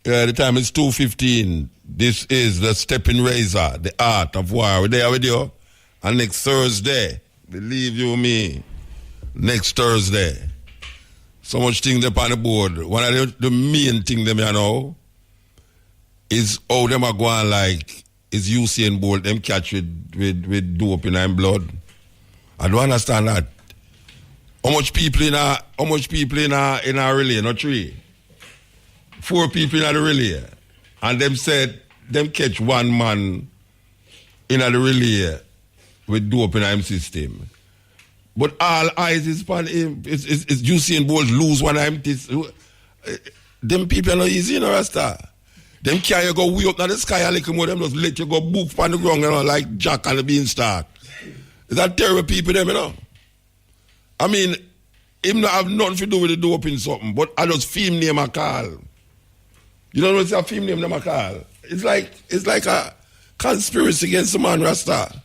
Yeah, the time is 2:15. This is the Stepping Razor, the art of war. We're there with you. And next Thursday, believe you me, next Thursday, so much things up on the board. One of the main thing them you know is how them are going like is Usain Bolt them catch with dope in them blood. I don't understand that. How much people in a relay, not 3? 4 people in the relay. And them said them catch one man in the relay with dope in him system. But all eyes is upon him. It's Usain Bolt lose one of him. Them people are not easy, you know, Rasta. Them carry go way up in the sky a little more, them just let you go book on the ground, you know, like Jack and the Beanstalk. Is that terrible people, them, you know? I mean, him not have nothing to do with the dope in something, but I just film name a call. You don't know what's a film name a call? It's like a conspiracy against the man, Rasta.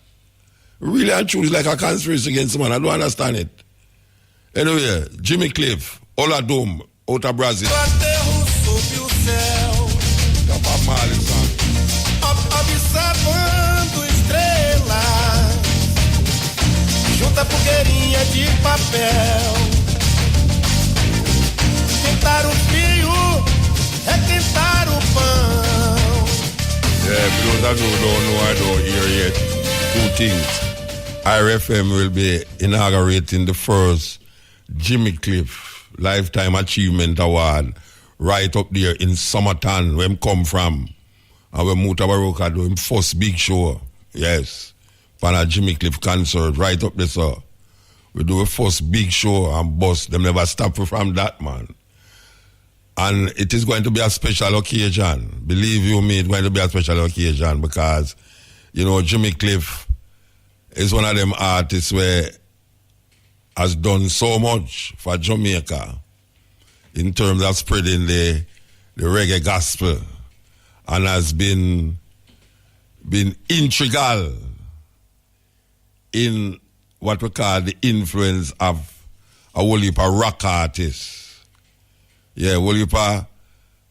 Really and truly, it's like a conspiracy against the man. I don't understand it. Anyway, Jimmy Cliff, Oladum, out of Brazil. Observando estrelas, junta fogueirinha de papel, quentar o fio, requentar o pão. Yeah, because I don't hear yet 2 things. RFM will be inaugurating the first Jimmy Cliff Lifetime Achievement Award right up there in Summerton, where him come from. And when Mutabaruka do him first big show, yes, for a Jimmy Cliff concert right up there, sir. We do a first big show and bust. Them never stop from that, man. And it is going to be a special occasion. Believe you me, it's going to be a special occasion because, you know, Jimmy Cliff is one of them artists where has done so much for Jamaica in terms of spreading the reggae gospel, and has been integral in what we call the influence of a whole heap of rock artists. Yeah, a whole heap of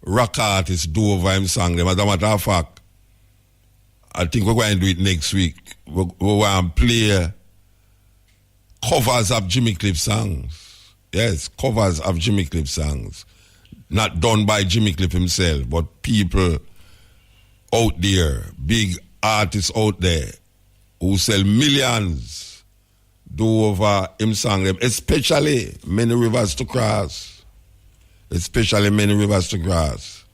rock artists do over him song them. As a matter of fact, I think we're going to do it next week. We're going to play covers of Jimmy Cliff songs. Yes, covers of Jimmy Cliff songs. Not done by Jimmy Cliff himself, but people out there, big artists out there who sell millions do over him song them, especially Many Rivers to Cross. Especially Many Rivers to Cross.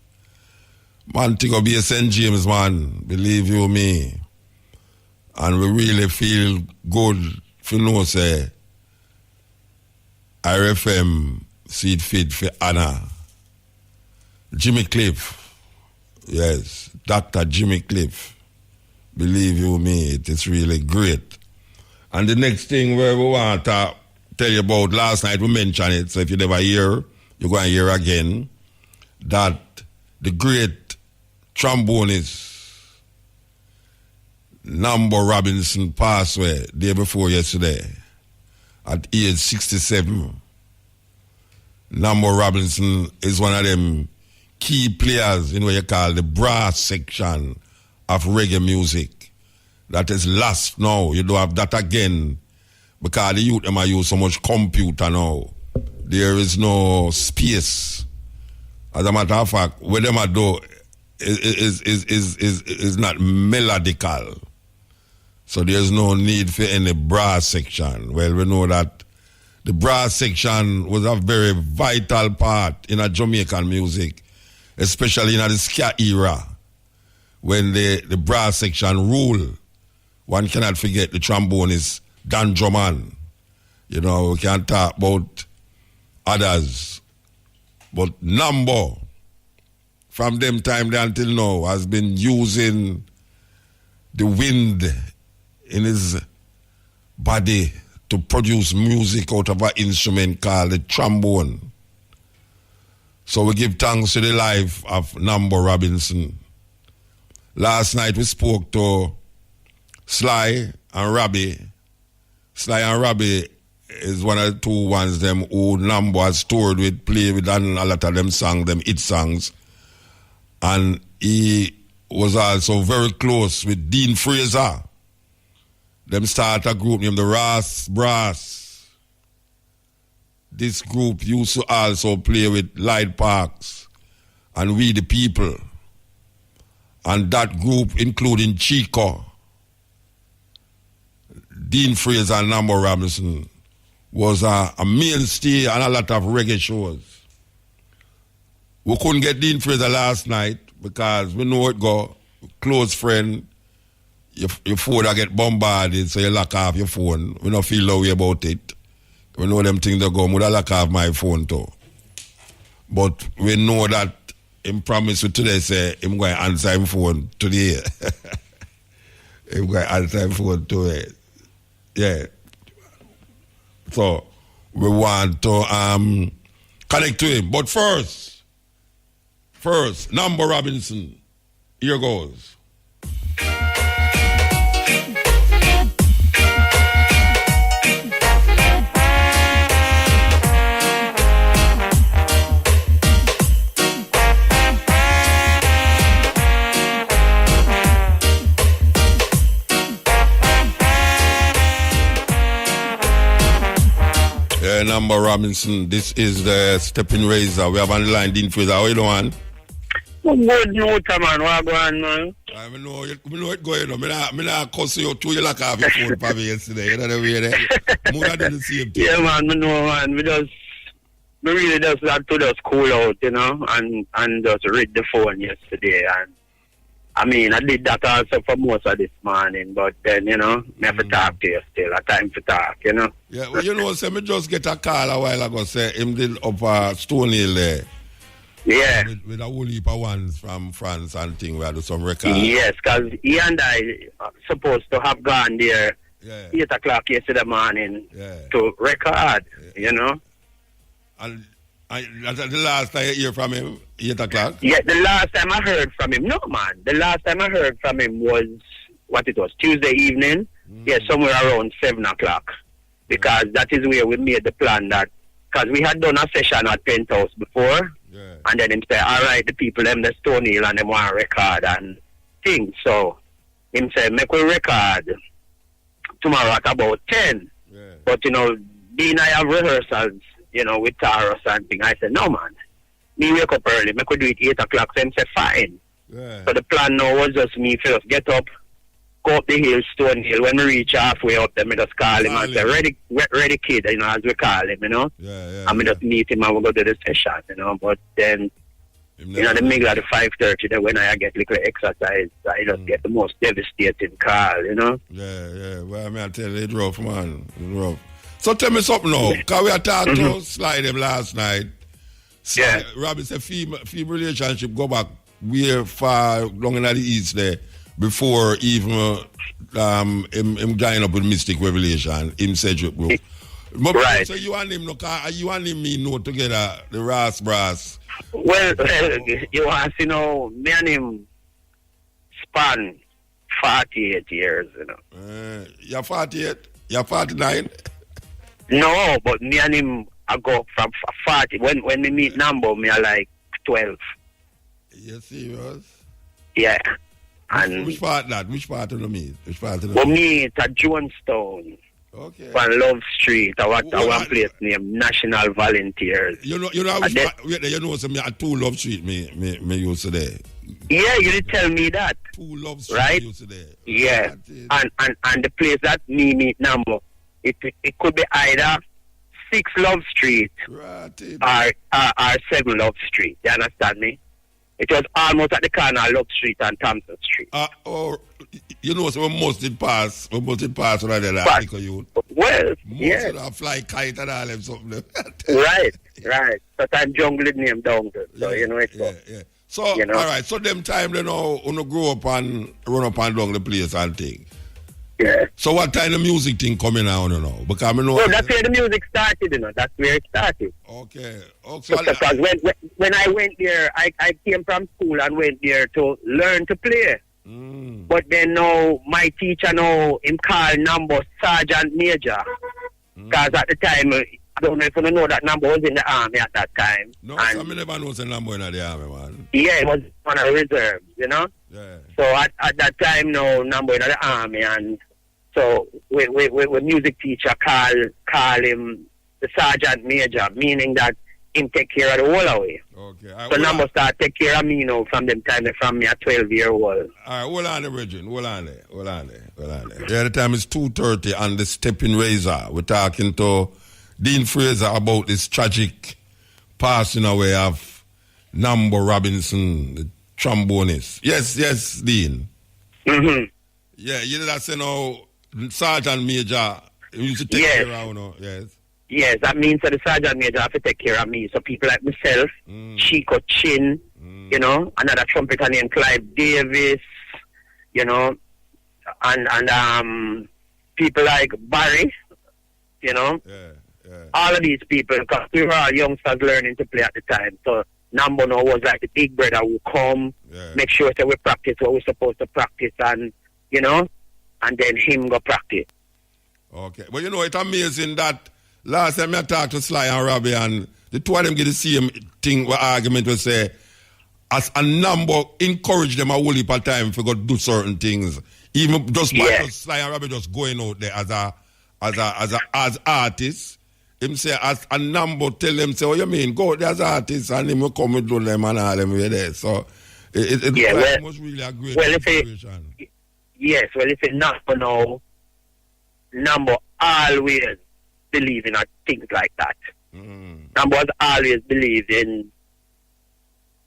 Man, think of be a St. James, man. Believe you me. And we really feel good for know, say, RFM see it fit for Anna. Jimmy Cliff. Yes, Dr. Jimmy Cliff. Believe you me, it is really great. And the next thing where we want to tell you about, last night we mentioned it, so if you never hear, you're going to hear again, that the great trombonist Nambo Robinson passed away day before yesterday at age 67. Nambo Robinson is one of them key players in what you call the brass section of reggae music. That is lost now. You don't have that again because the youth them are use so much computer now. There is no space. As a matter of fact, what them are do is not melodical. So there's no need for any brass section. Well, we know that the brass section was a very vital part in a Jamaican music, especially in the ska era, when the brass section rule. One cannot forget the trombonist Dan Drummond. You know, we can't talk about others. But Nambo, from them time there until now, has been using the wind in his body to produce music out of an instrument called the trombone. So we give thanks to the life of Nambo Robinson. Last night we spoke to Sly and Robbie. Sly and Robbie is one of the 2 ones them who Nambo has toured with, played with, and a lot of them sang them hit songs. And he was also very close with Dean Fraser. Them start a group named the Ras Brass. This group used to also play with Light Parks and We the People. And that group, including Chico, Dean Fraser and Nambo Robinson, was a mainstay on a lot of reggae shows. We couldn't get Dean Fraser last night because we know it go. Close friend, your phone I get bombarded, so you lock off your phone. We don't feel no way about it. We know them things that go, I lock off my phone too. But we know that him promise you today, say, him going to answer him phone today. Him going to answer him phone today. Yeah. So, we want to connect to him. But first, Nambo Robinson. Here goes. Nambo Robinson, this is the Stepping Razor. We have on the line Dean Fraser. How you doing? I'm good, no, man. What go on, man? I know it going on. I not cuss you too. You lock off your phone for me yesterday. You know the way there. More than the same thing. Yeah, man. I know, man. We really just had to just cool out, you know, and just read the phone yesterday. And I mean, I did that also for most of this morning, but then, you know, I have to talk to you still. A time to talk, you know. Yeah, well, you know, say me just get a call a while ago, say him did up Stone Hill there. Yeah. With a whole heap of ones from France and thing, we had do some records. Yes, because he and I supposed to have gone there 8 o'clock yesterday morning to record, you know. And the last time you hear from him, 8 o'clock? Yeah, the last time I heard from him, no, man. The last time I heard from him was, Tuesday evening? Yeah, somewhere around 7 o'clock. Because that is where we made the plan that, because we had done a session at Penthouse before, and then him say, all right, the people, them the Stone Hill, and them want to record and things. So, him say, make we record tomorrow at about 10. Yeah. But, you know, Dean, I have rehearsals, you know, with Taros and thing. I said, no, man. Me wake up early. Me could do it 8 o'clock. So him said, fine. Yeah. So the plan now was just me first get up, go up the hill, Stone Hill. When we reach halfway up there, me just call him and say, ready kid, you know, as we call him, you know. And me just meet him and we go to the session, you know. But then, you know, the middle of the 5:30, then when I get little exercise, I just get the most devastating call, you know. Yeah. Well, I mean, I tell you, it's rough, man. It's rough. So tell me something now, because we had talked to Slide him last night. Yeah. Robin said female relationship go back way far long in the east there before even him join up with Mystic Revelation, him Cedric group. Right. So you and him, you and him know together, the Ras Brass. Well, you want to know, me and him span 48 years, you know. You're 48? You're 49? No, but me and him, I go from 40. When we meet Nambo, me are like 12. You serious? Yeah. And which part that? Which part of the meet? We meet at Jonestown. Okay. On Love Street, I want one place named National Volunteers. You know some at 2 Love Street me used to there. Yeah, you did tell me that. 2 Love Street right? used to there. Yeah. And the place that me meet Nambo, it could be either 6 Love Street or 7 Love Street. You understand me? It was almost at the corner of Love Street and Thompson Street. You know, so we must did pass right there. Like you. Well, yeah. Fly kite and all them something. right. But I'm jungling name down there. So, you know, it's yeah. So, you know? All right. So, them time, you know, when you grow up and run up and down the place and thing. Yeah. So, what kind of music thing coming out, you know? Because I know. Well, that's where the music started, you know. That's where it started. Okay. Because when I went there, I came from school and went there to learn to play. But then now, my teacher now, him called Nambo Sergeant Major. Because at the time, I don't know if you know that Nambo was in the army at that time. No, and I never know the Nambo in the army, man. Yeah, it was on a reserve, you know? Yeah. So at that time, no, Nambo in the army, and so we music teacher call him the sergeant major, meaning that him take care of the whole away. Okay. So Nambo start take care of me, you know, from them time from me at 12-year-old. All right, hold on there, Regine. Hold on there. Yeah, the time is 2:30 on the Stepping Razor. We're talking to Dean Fraser about this tragic passing away of Nambo Robinson, the trombonist. Yes, Dean. Mm-hmm. Yeah, you know that's, you know, Sergeant Major, he used to take care of, you know, yes. Yes, that means that the sergeant major have to take care of me. So people like myself, Chico Chin, you know, another trumpeter named Clive Davis, you know, and people like Barry, you know. Yeah. All of these people, because we were all youngsters learning to play at the time. So Nambo now was like the big brother who come, make sure that we practice what we're supposed to practice, and, you know, and then him go practice. Okay. Well, you know, it's amazing that last time I talked to Sly and Robbie, and the two of them get the same thing, what argument will say, as a number encourage them a whole heap of time to go do certain things. Even just by Sly and Robbie just going out there as artists. Him say as a number tell them, say, what you mean? Go out there as artists, and him will come with them and all them way there. So it was really a great situation. Yes, well, if it's not for now, Nambo always believe in things like that. Nambo has always believed in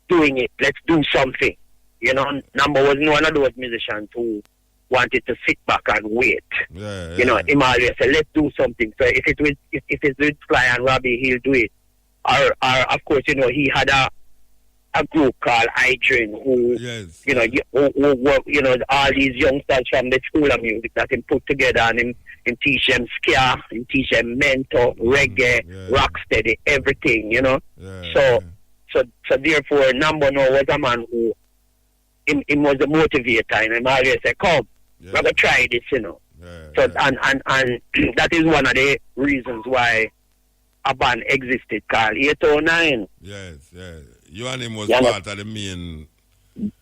doing it. Let's do something. You know, Nambo was one of those musicians who wanted to sit back and wait. You know, him always said, let's do something. So if it's with Sly and Robbie, he'll do it. Or of course, you know, he had a group called Idrin who, you know, who you know, all these youngsters from the School of Music that him put together, and him teach them ska, him teach them mentor, reggae, rocksteady, everything, you know. So therefore, Nambo now was a man who, him was the motivator, and him always say, come, we're going to try this, you know. And that is one of the reasons why a band existed called 809. Yes. You and him was part of the main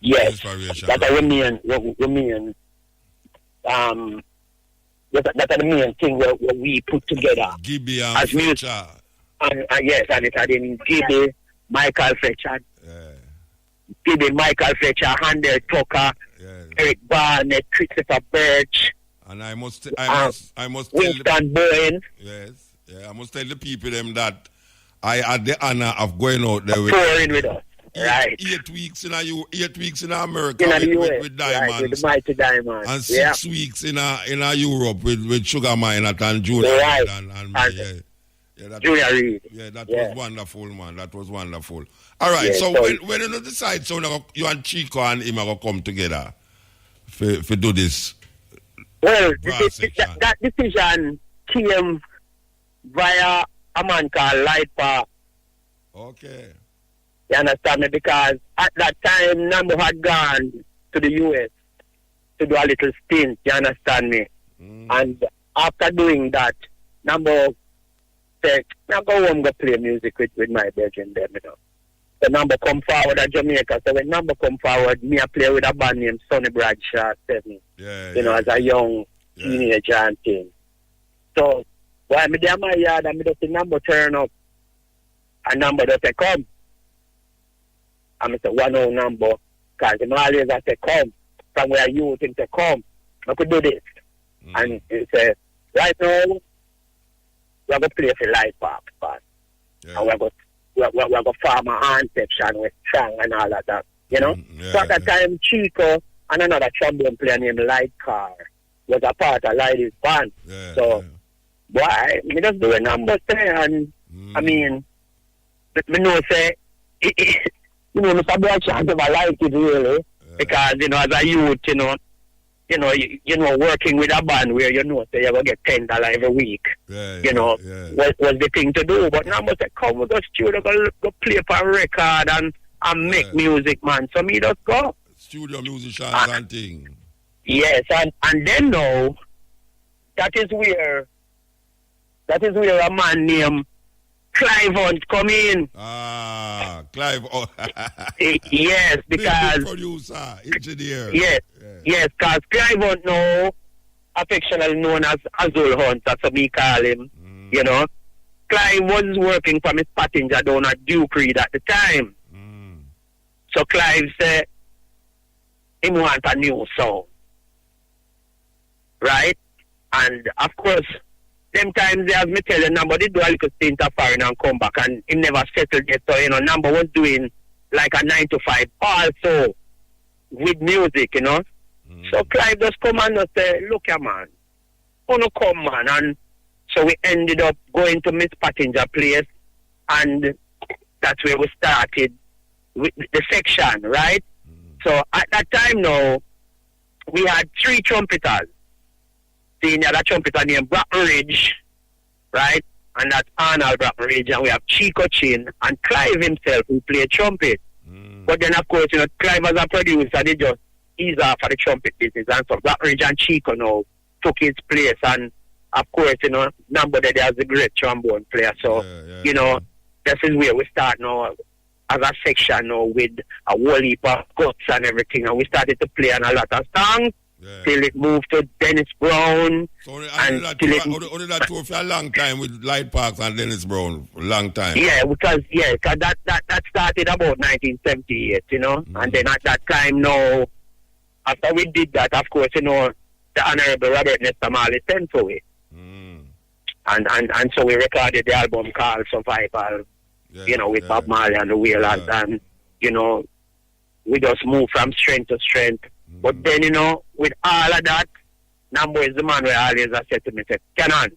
inspiration. That's the main that's the main thing where we put together. Gibby and Fletcher. And it had in Gibby, Michael Fletcher. Gibby, Michael Fletcher, Handel Tucker, Eric Barnett, Christopher Birch. And I must tell Winston Bowen. I must tell the people them that I had the honor of going out there with us. Right. 8 weeks in America with Diamonds. Right, with the Mighty Diamonds. And 6 weeks in Europe with Sugar Mine and Junior Reid. Junior Reid. Yeah, that was wonderful, man. That was wonderful. All right, so when you decide, so you and Chico and him are going to come together for do this? Well, that decision came via a man called Lightpath. Okay. You understand me? Because at that time, Nambo had gone to the U.S. to do a little stint. You understand me? And after doing that, Nambo said, now go home, go play music with my brethren there, you know. So Nambo come forward at Jamaica. So when Nambo come forward, me I play with a band named Sonny Bradshaw 7. You know, as a young teenager and thing. So while me there in my yard, and me just see Nambo turn up. And Nambo just say, come. And I say, one old Nambo. Because him always I say, come. From where you think to come. I could do this. And he said, right now, we're going to play for Light Park. And we're going to form a hand section with strong and all of that. You know? So at that time, Chico and another trombone player named Light Car was a part of Light's band. Boy, me just do a number there, and I mean, me know say, you know, Mr. Bradshaw never liked it really, because you know, as a youth, you know, working with a band where you know, say you're gonna get $10 every week, was the thing to do. But now I say, come with the studio, go play for a record and make music, man. So me just go. Studio musicians and things. Yes, and then now, that is where a man named Clive Hunt come in. Clive. Oh. Yes, because big producer, engineer. Yes, because Clive Hunt now affectionately known as Azul Hunt, that's what we call him. You know, Clive was working from his passenger down at Duke Reed at the time. So Clive said he want a new sound, right? And of course, them times, as me tell you, Nambo did do a little stint of foreign and come back, and he never settled yet. So, you know, Nambo was doing like a 9 to 5 also with music, you know. So Clive just come and just say, look here, man, wanna come, man. And so we ended up going to Miss Pattinger place, and that's where we started with the section, right? So at that time now, we had 3 trumpeters. Senior that trumpeter named Brackenridge, right? And that's Arnold Brackenridge, and we have Chico Chin and Clive himself who played trumpet. But then of course, you know, Clive as a producer, they just ease off for the trumpet business, and so Brackenridge and Chico now took his place, and of course, you know, Nambo there as a great trombone player. So, you know, this is where we start now as a section now with a whole heap of guts and everything, and we started to play on a lot of songs. Till it moved to Dennis Brown. So only that tour for a long time with Light Parks and Dennis Brown, a long time. Yeah, because that started about 1978, you know. And then at that time now, after we did that, of course, you know, the Honorable Robert Nesta Marley sent for it. And so we recorded the album called Survival, you know, with Bob Marley and the Wailers, and, you know, we just moved from strength to strength. But then, you know, with all of that, Nambo is the man where always I said to me, say, Canon.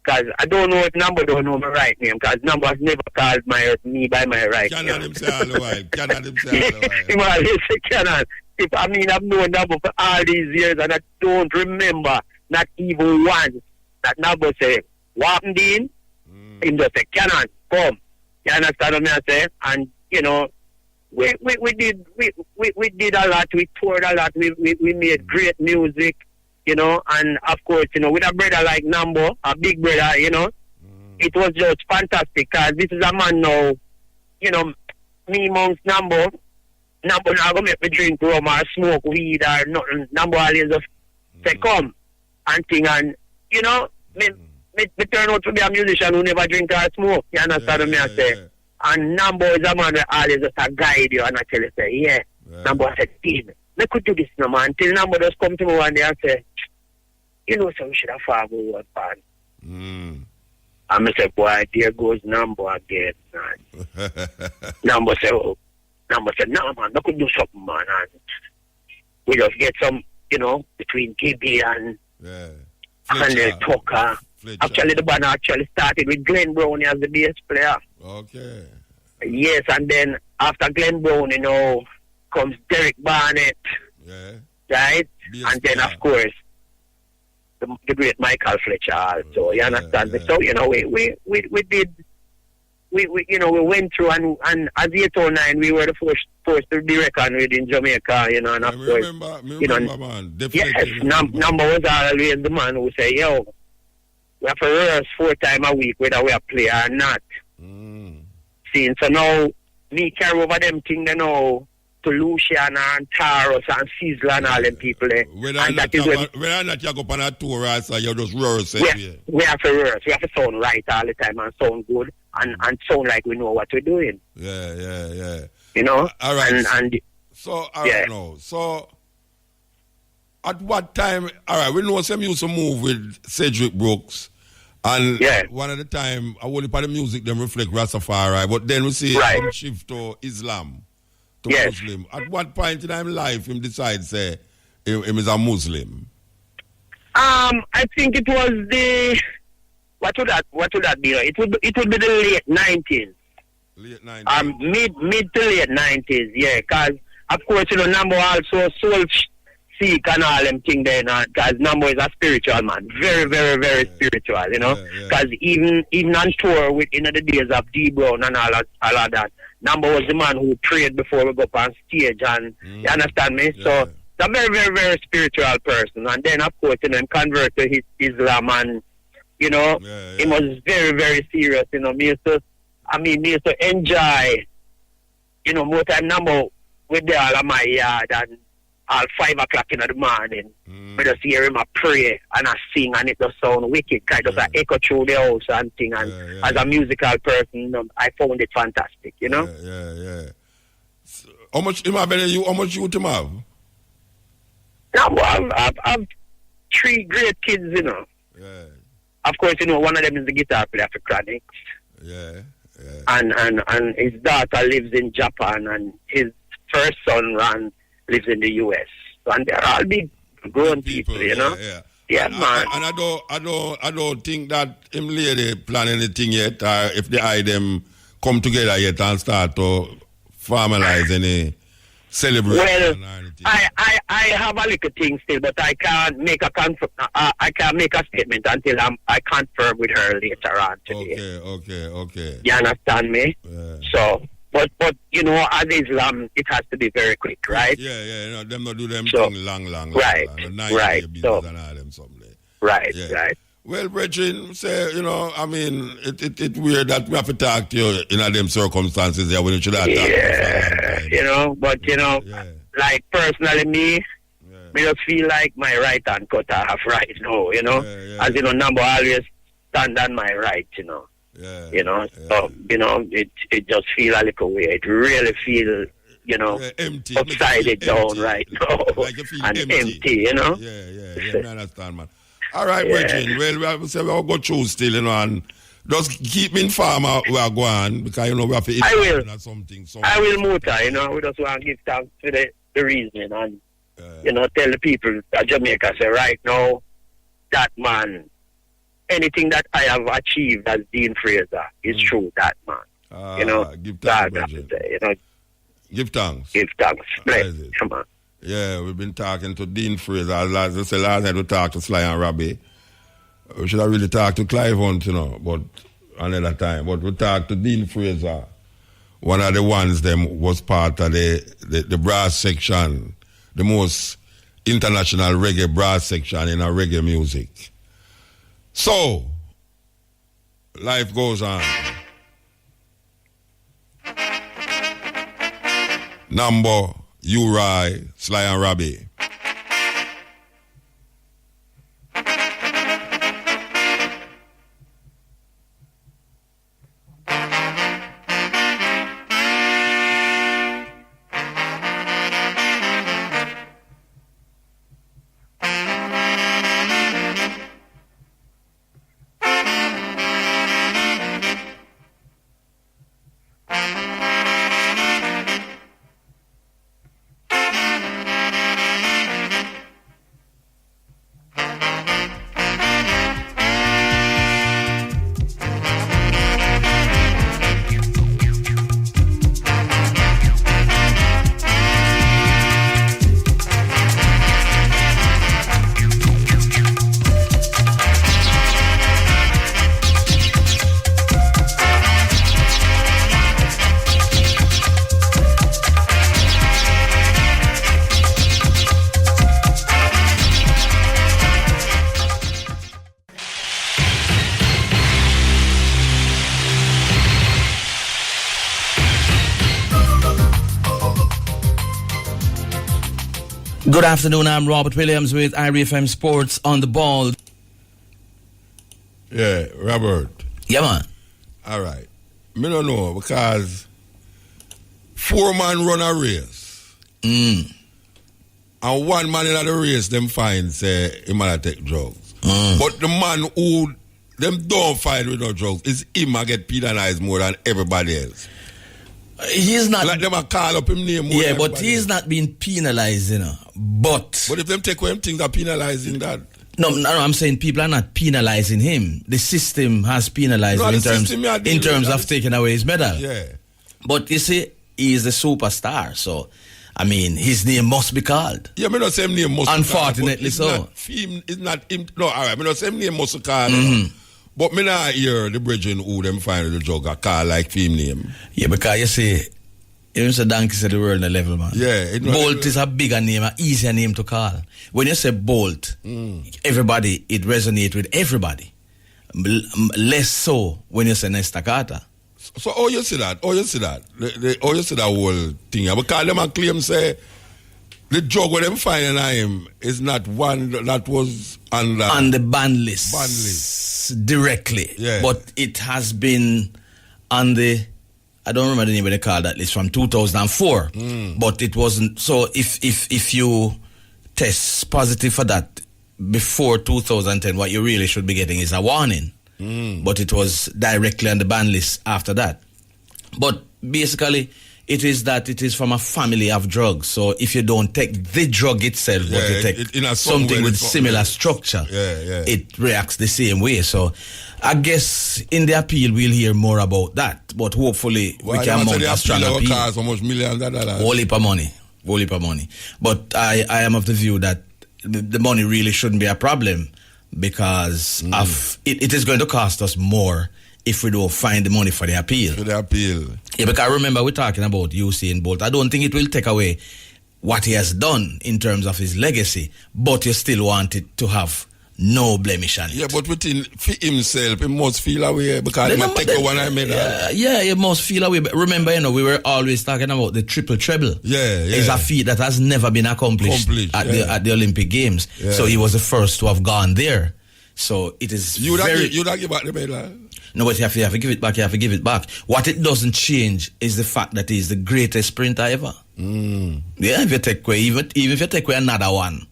Because I don't know if Nambo don't know my right name, because Nambo has never called me by my right name. Canon himself all the while. Canon himself all the while. He always say, Canon. I've known Nambo for all these years, and I don't remember, not even once, that Nambo say, what Dean? Him just say, Canon, come. You understand what I say? And, you know, we did a lot, we toured a lot, we made great music, you know, and of course, you know, with a brother like Nambo, a big brother, you know, it was just fantastic, because this is a man now, you know, me amongst Nambo not gonna make me drink rum or smoke weed or nothing. Nambo always just say come and thing, and you know, me turn out to be a musician who never drink or smoke, you understand what I say? And Nambo is a man that always just a guide you, and I tell you, say, Nambo said, Dean, we could do this no man. Until Nambo just come to me one day and say, you know, so we should have far more pan. And I said, boy, there goes Nambo again, man. Nambo said, no man, we could do something, man. And we just get some, you know, between Gibby and Tucker. Actually, the band actually started with Glenn Brown as the bass player. Okay. Yes, and then after Glenn Brown, you know, comes Derek Barnett. Yeah. Right? Bass and then, player. Of course, the great Michael Fletcher also. You understand me? So, you know, we did, you know, we went through, and as 809, we were the first to be reckoned with in Jamaica, you know, and of course, you know, man. Yes, Nambo was always the man who say, yo, we have to rehearse 4 times a week, whether we are play or not. See, so now, me carry over them things, you know, to Luciana and Taros and Sizzler and all them people there. Whether or not you go on a tour, so you just rehearse it. We have to rehearse. We have to sound right all the time and sound good and sound like we know what we're doing. Yeah. You know? All right. So, now. So, at what time, all right, we know some used to move with Cedric Brooks. And one of the time, I want to the music, them reflect Rastafari, but then we see him shift to Islam, to Muslim. At what point in his life him decides say him is a Muslim? I think it was the what would that be? It would be the late 90s. Late 90s. Mid to late 90s, yeah. Because of course, you know, Nambo also soul seek and all them thing there, because Nambo is a spiritual man, very, very, very spiritual, you know. Because even on tour with the days of D Brown and all of that, Nambo was the man who prayed before we go up on stage, and you understand me? Yeah. So he's a very, very, very spiritual person. And then of course, you know, him convert to Islam, and You know, Yeah. it was very, very serious. You know, me used to enjoy, you know, more time number with the all of my yard and all 5 o'clock in the morning. I just hear him a pray and I sing and it just sound wicked. Kind of echo through the house and thing. And as a musical person, you know, I found it fantastic, you know? Yeah. So, how much you have? Now, I've 3 great kids, you know. Yeah. Of course, you know, one of them is the guitar player for Chronics. Yeah. And his daughter lives in Japan and his first son, Ron, lives in the US. And they're all big grown people, you know? Yeah, man. And I don't think that him lady plan anything yet, or if the eye them come together yet and start to formalize any celebration. Well, I have a little thing still, but I can't make a statement until I confirm with her later on today. Okay. You understand me? Yeah. So, but you know, as Islam, it has to be very quick, right? Yeah. You know, them not do them So, thing long. Right. So, and all them someday. Right. Well, brethren, say, you know, I mean, it weird that we have to talk to you in them circumstances there when you should have talked to you for a long time. You know, but you know, like personally me just feel like my right hand cut off right now, you know. As you know, Nambo always stand on my right, you know. You know, so you know, it just feel a little weird. It really feel, you know, empty, upside it down empty. right now. Like you feel and empty, you know. Yeah, I understand, man. All right, brethren. Well, we'll go through still, you know, and just keep me informed how we are going, because, you know, we have to... I will. Something. I will, Muta, you know. We just want to give thanks for the reasoning and, you know, tell the people at Jamaica, say, right now, that man, anything that I have achieved as Dean Fraser is through that man. You know, give thanks, you know. Give thanks. Give thanks. Bless. Come on. Yeah, we've been talking to Dean Fraser. As I said, last night we talked to Sly and Robbie. We should have really talked to Clive Hunt, you know, but another time. But we talked to Dean Fraser. One of the ones them was part of the brass section, the most international reggae brass section in our reggae music. So, life goes on. Nambo, Uri, Sly and Robbie. Good afternoon, I'm Robert Williams with IRFM Sports on the ball. Yeah, Robert. Yeah, man. All right. Me don't know, because 4 man run a race. And 1 man in the race, them find, say, he might take drugs. But the man who them don't find with no drugs is him a get penalized more than everybody else. He's not... Like them a call up him name more. Yeah, but he's not being penalized, you know. But if them take away him things are penalizing that. No, I'm saying people are not penalizing him. The system has penalized him in terms of taking away his medal. Yeah. But you see, he is a superstar, so I mean, his name must be called. Yeah, me not say him name must be called. Unfortunately so. It's not him. No, all right, me not say him name must be called. But me not hear the brethren who them find the drug a call like film name. Yeah, because you see, even Mr. Donkey said the world on the level, man. Yeah. Bolt is a bigger name, an easier name to call. When you say Bolt, everybody, it resonates with everybody. Less so when you say Nesta Carter. So how you see that? How you see that? How you see that whole thing? Because them claim say the drug what them finding on him is not one that was on the ban list. Directly. Yeah. But it has been on the, I don't remember the name of the call that list, from 2004. But it wasn't, so if you test positive for that before 2010, what you really should be getting is a warning. But it was directly on the ban list after that. But basically, it is from a family of drugs. So if you don't take the drug itself, but you take something with similar structure, it reacts the same way. So I guess in the appeal we'll hear more about that. But hopefully we can mount a strong appeal. How much millions of dollars? Whole heap of money. But I am of the view that the money really shouldn't be a problem, because it is going to cost us more if we don't find the money for the appeal. Yeah, because I remember we're talking about Usain Bolt. I don't think it will take away what he has done in terms of his legacy, but you still want it to have no blemish on it. Yeah, but within himself, he must feel away because he must take one I made. Yeah, he must feel away. But remember, we were always talking about the triple treble. Yeah. It's a feat that has never been accomplished at the Olympic Games. Yeah. So he was the first to have gone there. So it is you don't give back the medal. No, but you have to give it back. You have to give it back. What it doesn't change is the fact that he's the greatest sprinter ever. Yeah, if you take away, even if you take away another one,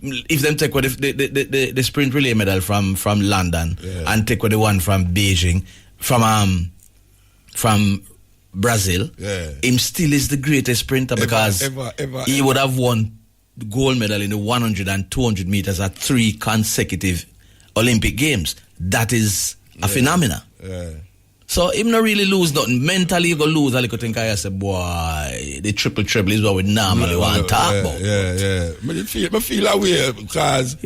if them take away the sprint relay medal from London and take away the one from Beijing, from Brazil, him still is the greatest sprinter because he would have won the gold medal in the 100 and 200 meters at 3 consecutive Olympic Games. That is a phenomenon. So him not really lose nothing. Mentally you go lose a little thing. I say, boy, the triple treble is what we normally want to talk about. Yeah. But I feel away because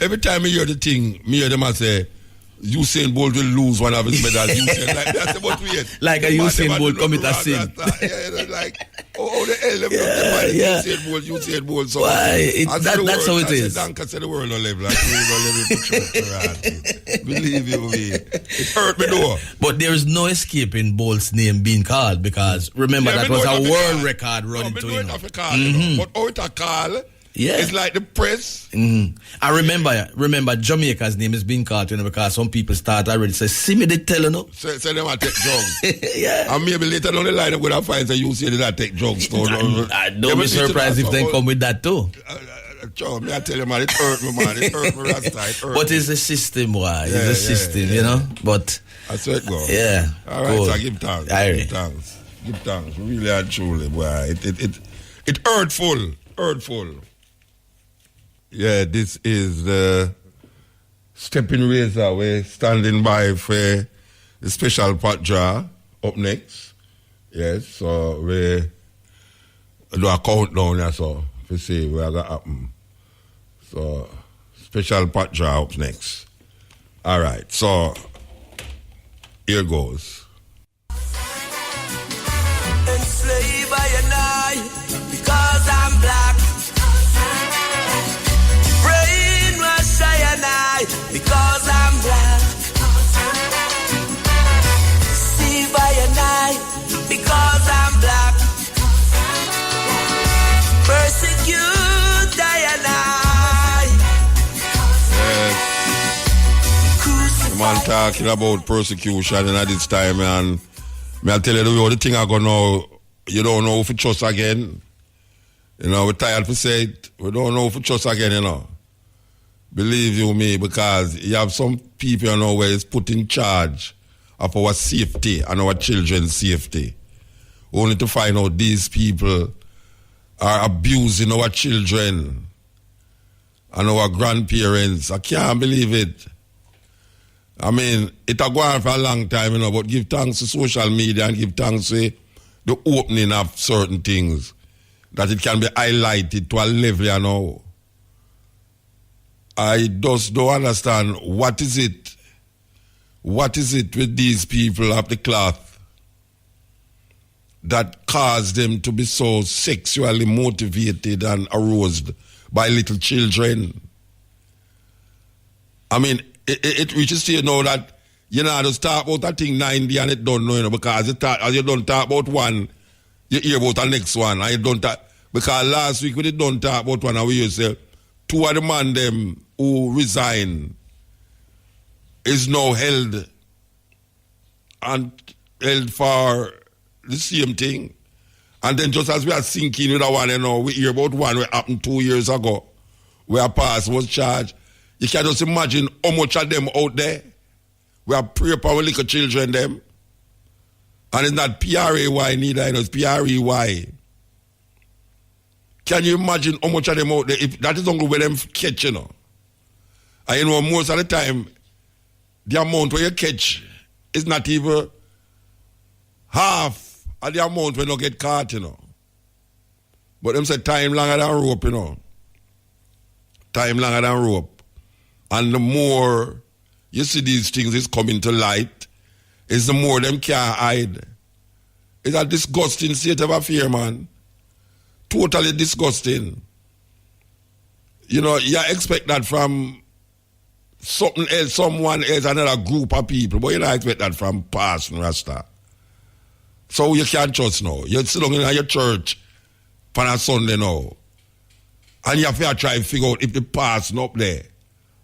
every time I hear the thing, me hear them I say, Usain Bolt will lose one of his medals. That's about weird. Like a Usain Bolt commit a sin. Like, the hell Usain Bolt. So that's how it is. I said the world don't live like believe you me. It hurt me though. But there is no escaping Bolt's name being called because remember that was a world record running to him. But how it a call? Yeah. It's like the press. I remember Jamaica's name is being called, because some people start already say, see me, they tell you, no? Say them I take drugs. Yeah. And maybe later down the line, I'm going to find that you say that I take drugs. Don't be surprised if they come with that too. Me, I tell you, man, it hurt me, man. It hurt me, Rasta. But it's a system, why? It's a system, But that's where it goes. Yeah. All right, so give thanks. Give thanks. Really and truly, boy. It hurtful. Yeah, this is the Stepping Razor. We're standing by for the special pot draw up next. Yes, so we do a countdown here, so to see what's going to happen. So, special pot draw up next. All right, so here goes. Enslaved by an eye because I'm black. Because I'm black. See by a night. Because I'm black. Persecute I. Yes. Man talking about persecution and at this time, and I'll tell you the thing I go now, you don't know if you trust again. We're tired to say it. We don't know if you trust again, Believe you me, because you have some people where it's put in charge of our safety and our children's safety. Only to find out these people are abusing our children and our grandparents. I can't believe it. I mean, it has gone on for a long time, but give thanks to social media and give thanks to the opening of certain things, that it can be highlighted to a level, now. I just don't understand what is it with these people of the cloth that cause them to be so sexually motivated and aroused by little children. I mean, it reaches to you know that you know to start about that thing 90 and it don't know, you know, because as you don't talk about one, you hear about the next one, and you don't talk, because last week we did don't talk about one, and we used to say 2 of the man them who resigned is now held for the same thing. And then just as we are sinking with that one, you know, we hear about one that happened 2 years ago, where a pastor was charged. You can just imagine how much of them out there. We are pray for our little children, them. And it's not P-R-A-Y neither, you know, it's P-R-E-Y. Can you imagine how much of them out there? If that is only where them catch, you know. And you know, most of the time, the amount where you catch is not even half of the amount when you get caught, you know. But them say time longer than rope, you know. Time longer than rope. And the more you see these things is coming to light, is the more them can't hide. It's a disgusting state of affair, man. Totally disgusting. You know, you expect that from something else, someone else, another group of people, but you don't expect that from Pastor Rasta. So you can't trust now. You're sitting in your church on a Sunday now, and you have to try to figure out if the pastor up there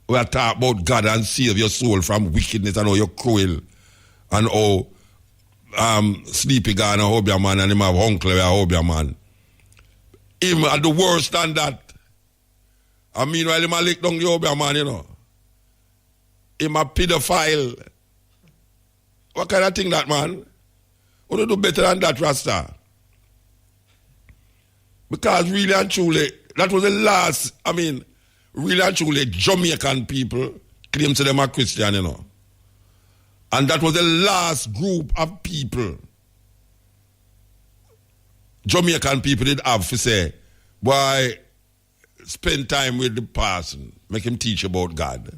will talk about God and save your soul from wickedness and how you're cruel and how sleepy guy and a hobby man and him have uncle and a hobby man. Him are the worst than that. I mean, while him a lick down the hobby man, you know. Him a pedophile. What kind of thing that, man? Who do better than that, Rasta? Because really and truly, that was the last, I mean, really and truly, Jamaican people claim to them are Christian, you know. And that was the last group of people Jamaican people did have to say, boy, spend time with the person, make him teach about God.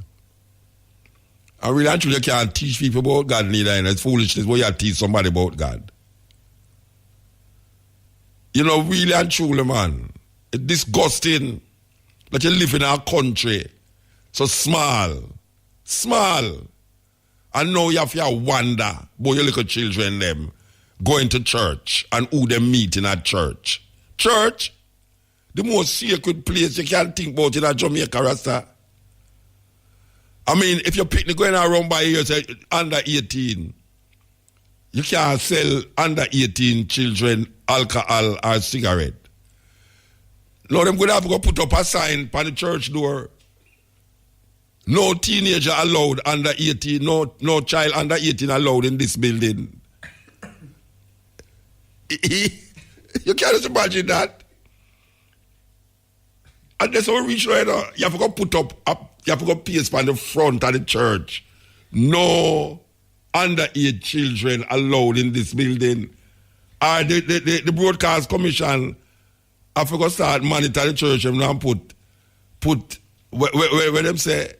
And really and truly, you can't teach people about God neither, and it's foolishness where you teach somebody about God. You know, really and truly, man, it's disgusting that you live in our country so small, and now you have to wonder about your little children, them, going to church and who they meeting at church. Church, the most sacred place you can think about in a Jamaica, Rasta. I mean, if you're picnic going around by here, say, under 18, you can't sell under 18 children alcohol or cigarette. Now, them could have to go put up a sign on the church door. No teenager allowed under 18, no child under 18 allowed in this building. You can't just imagine that. And that's how we reach right now. You have to go put up, you have to go paste on the front of the church. No underage children allowed in this building. The broadcast commission have to go start monitor the church and now put where them say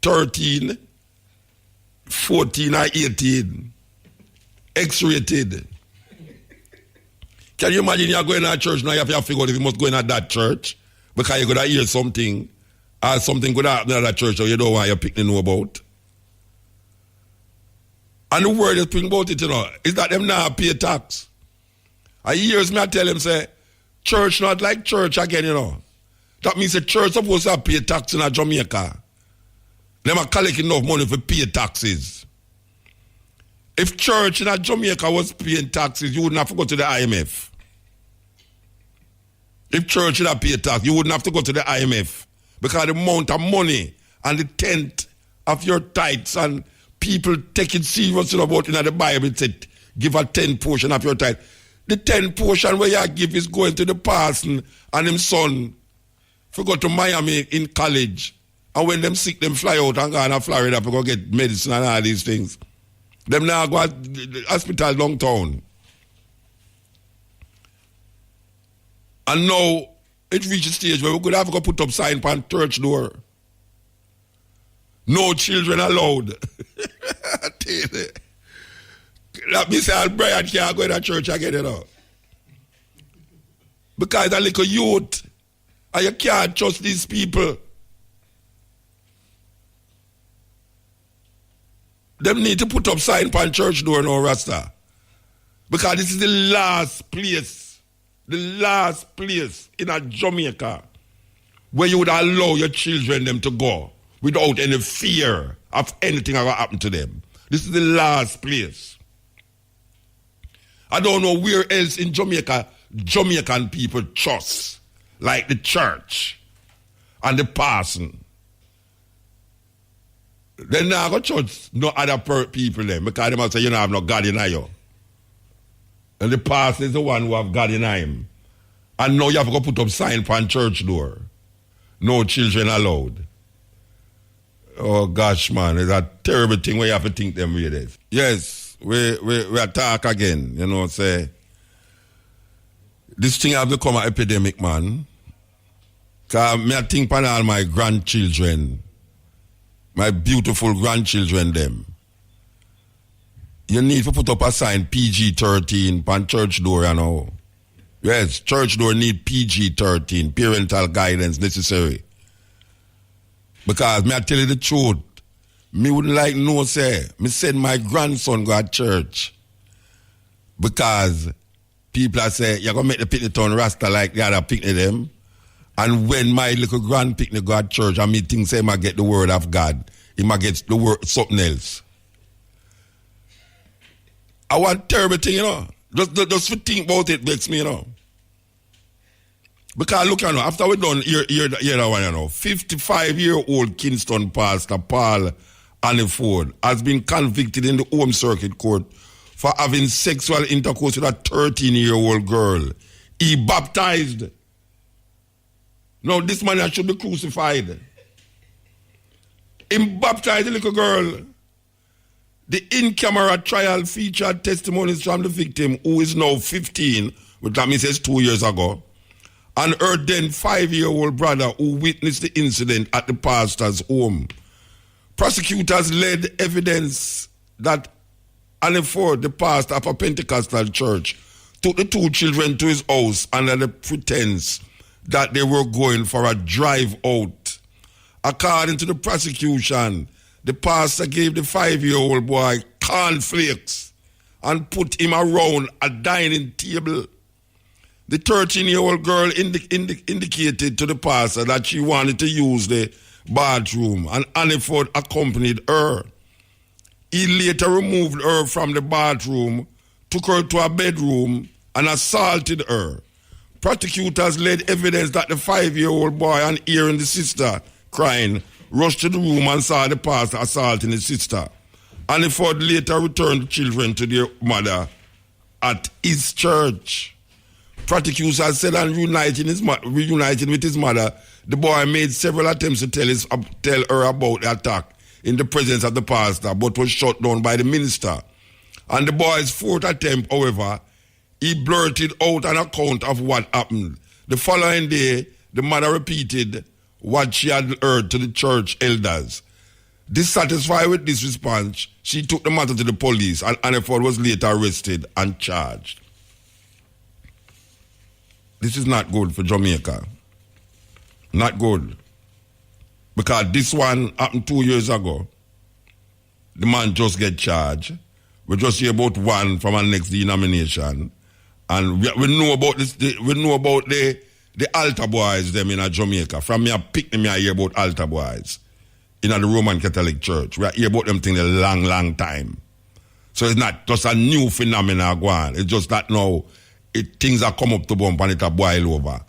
13, 14 or 18 X-rated. Can you imagine you're going to church now, you have to figure out if you must go in at that church because you're going to hear something or something could happen at that church or you don't want your picnic know about. And the word is talking about it, you know, is that them now pay tax. And years me I tell them, say, church not like church again, you know. That means the church supposed to pay tax in Jamaica. Them are collecting enough money for pay taxes. If church in Jamaica was paying taxes, you wouldn't have to go to the IMF. If church should have paid tax, you wouldn't have to go to the IMF. Because the amount of money and the tenth of your tithes and people take it serious about in the Bible, it said, give a 10 portion of your tithe. The 10 portion where you give is going to the parson and his son. If you go to Miami in college, and when them sick, them fly out and go to Florida to go get medicine and all these things. Them now go to the hospital downtown. And now it reaches a stage where we could have to go put up sign on church door. No children allowed. That means that Brian can't go to church again, you know. Because a little youth, and you can't trust these people. Them need to put up sign pan church door now, Rasta. Because this is the last place in a Jamaica where you would allow your children them to go without any fear of anything ever happen to them. This is the last place. I don't know where else in Jamaica Jamaican people trust, like the church and the parson. Then now go church, no other people then, because they must say, you don't have no God in you. And the pastor is the one who have God in him. And now you have to go put up sign upon church door. No children allowed. Oh gosh, man, it's a terrible thing where you have to think them way this. Yes, we attack again, you know, say. This thing have become an epidemic, man. Because I think upon all my grandchildren, my beautiful grandchildren, them. You need to put up a sign PG-13 upon church door, you know. Yes, church door need PG-13, parental guidance necessary. Because me I tell you the truth, me wouldn't like no say, me send my grandson go to church. Because people are say, you're going to make the picnic turn Rasta like the other picnic them. And when my little grand picnic go to church, and me think say, he might get the word of God, he might get the word something else. I want terrible thing, you know. Just to think about it makes me, you know. Because look, you know, after we done hear that one, you know, 55-year-old Kingston pastor Paul Aniford has been convicted in the Home Circuit Court for having sexual intercourse with a 13-year-old girl. He baptized. Now, this man should be crucified. He baptized the little girl. The in-camera trial featured testimonies from the victim, who is now 15, which that means it's 2 years ago, and her then 5-year-old brother who witnessed the incident at the pastor's home. Prosecutors led evidence that Aniford, the pastor of a Pentecostal church, took the two children to his house under the pretense that they were going for a drive out. According to the prosecution, the pastor gave the 5-year-old boy cornflakes and put him around a dining table. The 13-year-old girl indicated to the pastor that she wanted to use the bathroom, and Aniford accompanied her. He later removed her from the bathroom, took her to a bedroom, and assaulted her. Prosecutors led evidence that the 5-year-old boy, and hearing the sister crying, rushed to the room and saw the pastor assaulting his sister. Aniford later returned the children to their mother at his church. Prosecutors said on reuniting with his mother, the boy made several attempts to tell her about the attack in the presence of the pastor, but was shot down by the minister. On the boy's fourth attempt, however, he blurted out an account of what happened. The following day, the mother repeated what she had heard to the church elders. Dissatisfied with this response, she took the matter to the police, and Aniford was later arrested and charged. This is not good for Jamaica. Not good. Because this one happened 2 years ago. The man just get charged. We just hear about one from our next denomination. And we know about this. We know about the altar boys them in Jamaica. From me, I pick them, I hear about altar boys in the Roman Catholic Church. We hear about them thing a long, long time. So it's not just a new phenomenon going. It's just that now things are come up to bump and it a boil over.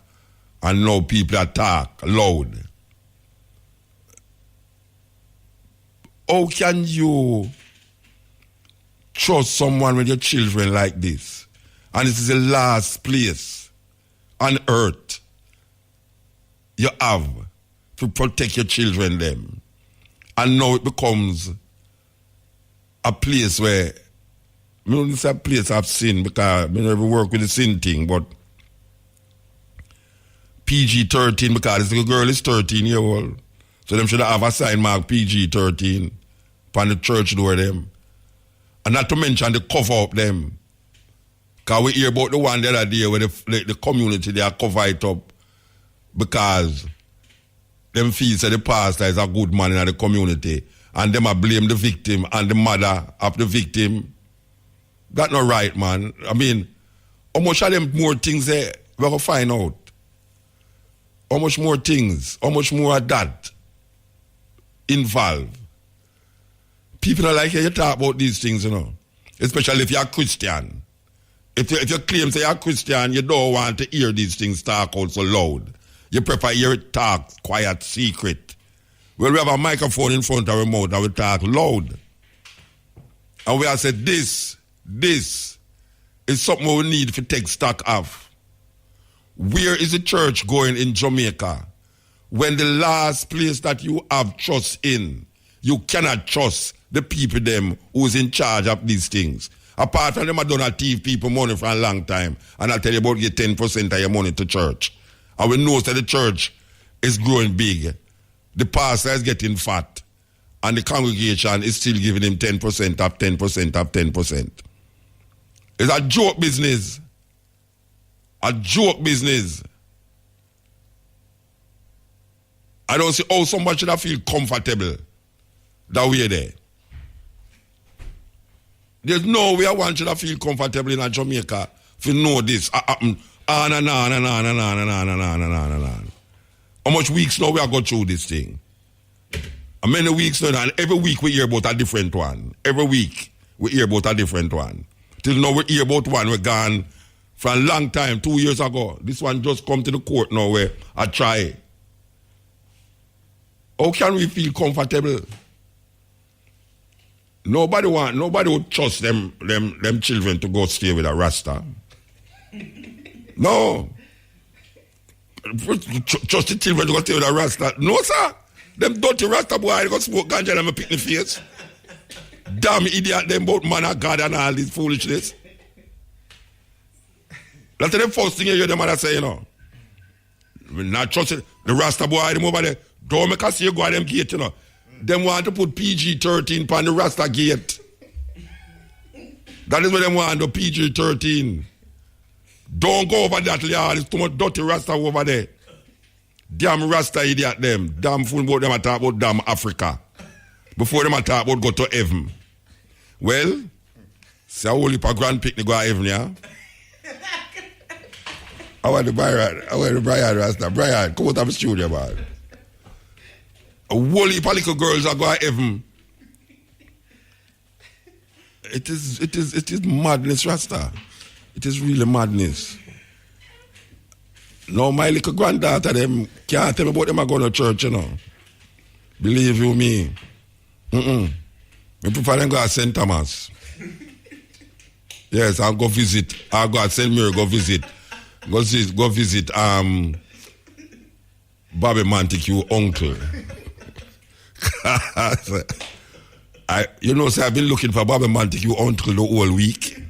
And now people attack loud. How can you trust someone with your children like this? And this is the last place on earth you have to protect your children them. And now it becomes a place where, I mean, it's a place I've seen because I never work with the sin thing, but PG-13 because this girl is 13-year-old. So them should have a sign mark PG-13 upon the church door them. And not to mention the cover up them. Because we hear about the one the other day where the community, they are cover it up because them feel that the pastor is a good man in the community and them a blame the victim and the mother of the victim. That not right, man. I mean, how much of them more things there we're going to find out? How much more things, how much more of that involved? People don't like hear you talk about these things, you know. Especially if you're a Christian. If you claim say you're a Christian, you don't want to hear these things talk out so loud. You prefer hear it talk quiet, secret. Well, we have a microphone in front of our mouth and we talk loud. And we have said this is something we need to take stock of. Where is the church going in Jamaica when the last place that you have trust in, you cannot trust the people them who's in charge of these things? Apart from them, I don't thief people money for a long time, and I tell you about get 10% of your money to church. And we know that the church is growing big. The pastor is getting fat, and the congregation is still giving him 10% of 10% of 10%. It's a joke business. A joke business. I don't see how somebody should feel comfortable that we're there. There's no way I want you to feel comfortable in Jamaica if you know this. How much weeks now we are going through this thing? How many weeks now? And every week we hear about a different one. Every week we hear about a different one. Till now we hear about one we're gone for a long time, 2 years ago. This one just come to the court now where I try. How can we feel comfortable? Nobody would trust them children to go stay with a Rasta. No. Trust the children to go stay with a Rasta. No, sir. Them dirty Rasta boy, they go smoke ganja and pick the face. Damn idiot, them both man of God and all this foolishness. That's the first thing you hear them mother say, you know. We not trust it. The Rasta boy, them over there. Don't make us see you go at them gate, you know. Them want to put PG-13 on the Rasta gate. That is what them want, the PG-13. Don't go over that yard. There's too much dirty Rasta over there. Damn Rasta idiot them. Damn fool about them talk about damn Africa. Before them talk about go to heaven. Well, see a whole heap of grand picnic go to heaven, yeah? I want the Brian Rasta. Brian, come out of the studio, man. A whole heap of little girls are going to heaven. It is madness, Rasta. It is really madness. Now my little granddaughter, them can't tell me about them are going to church, you know. Believe you me. I prefer them go to St. Thomas. Yes, I'll go visit. I'll go to St. Mary, go visit. Go visit Bobby Montague uncle. I've been looking for Bobby Montague uncle the whole week.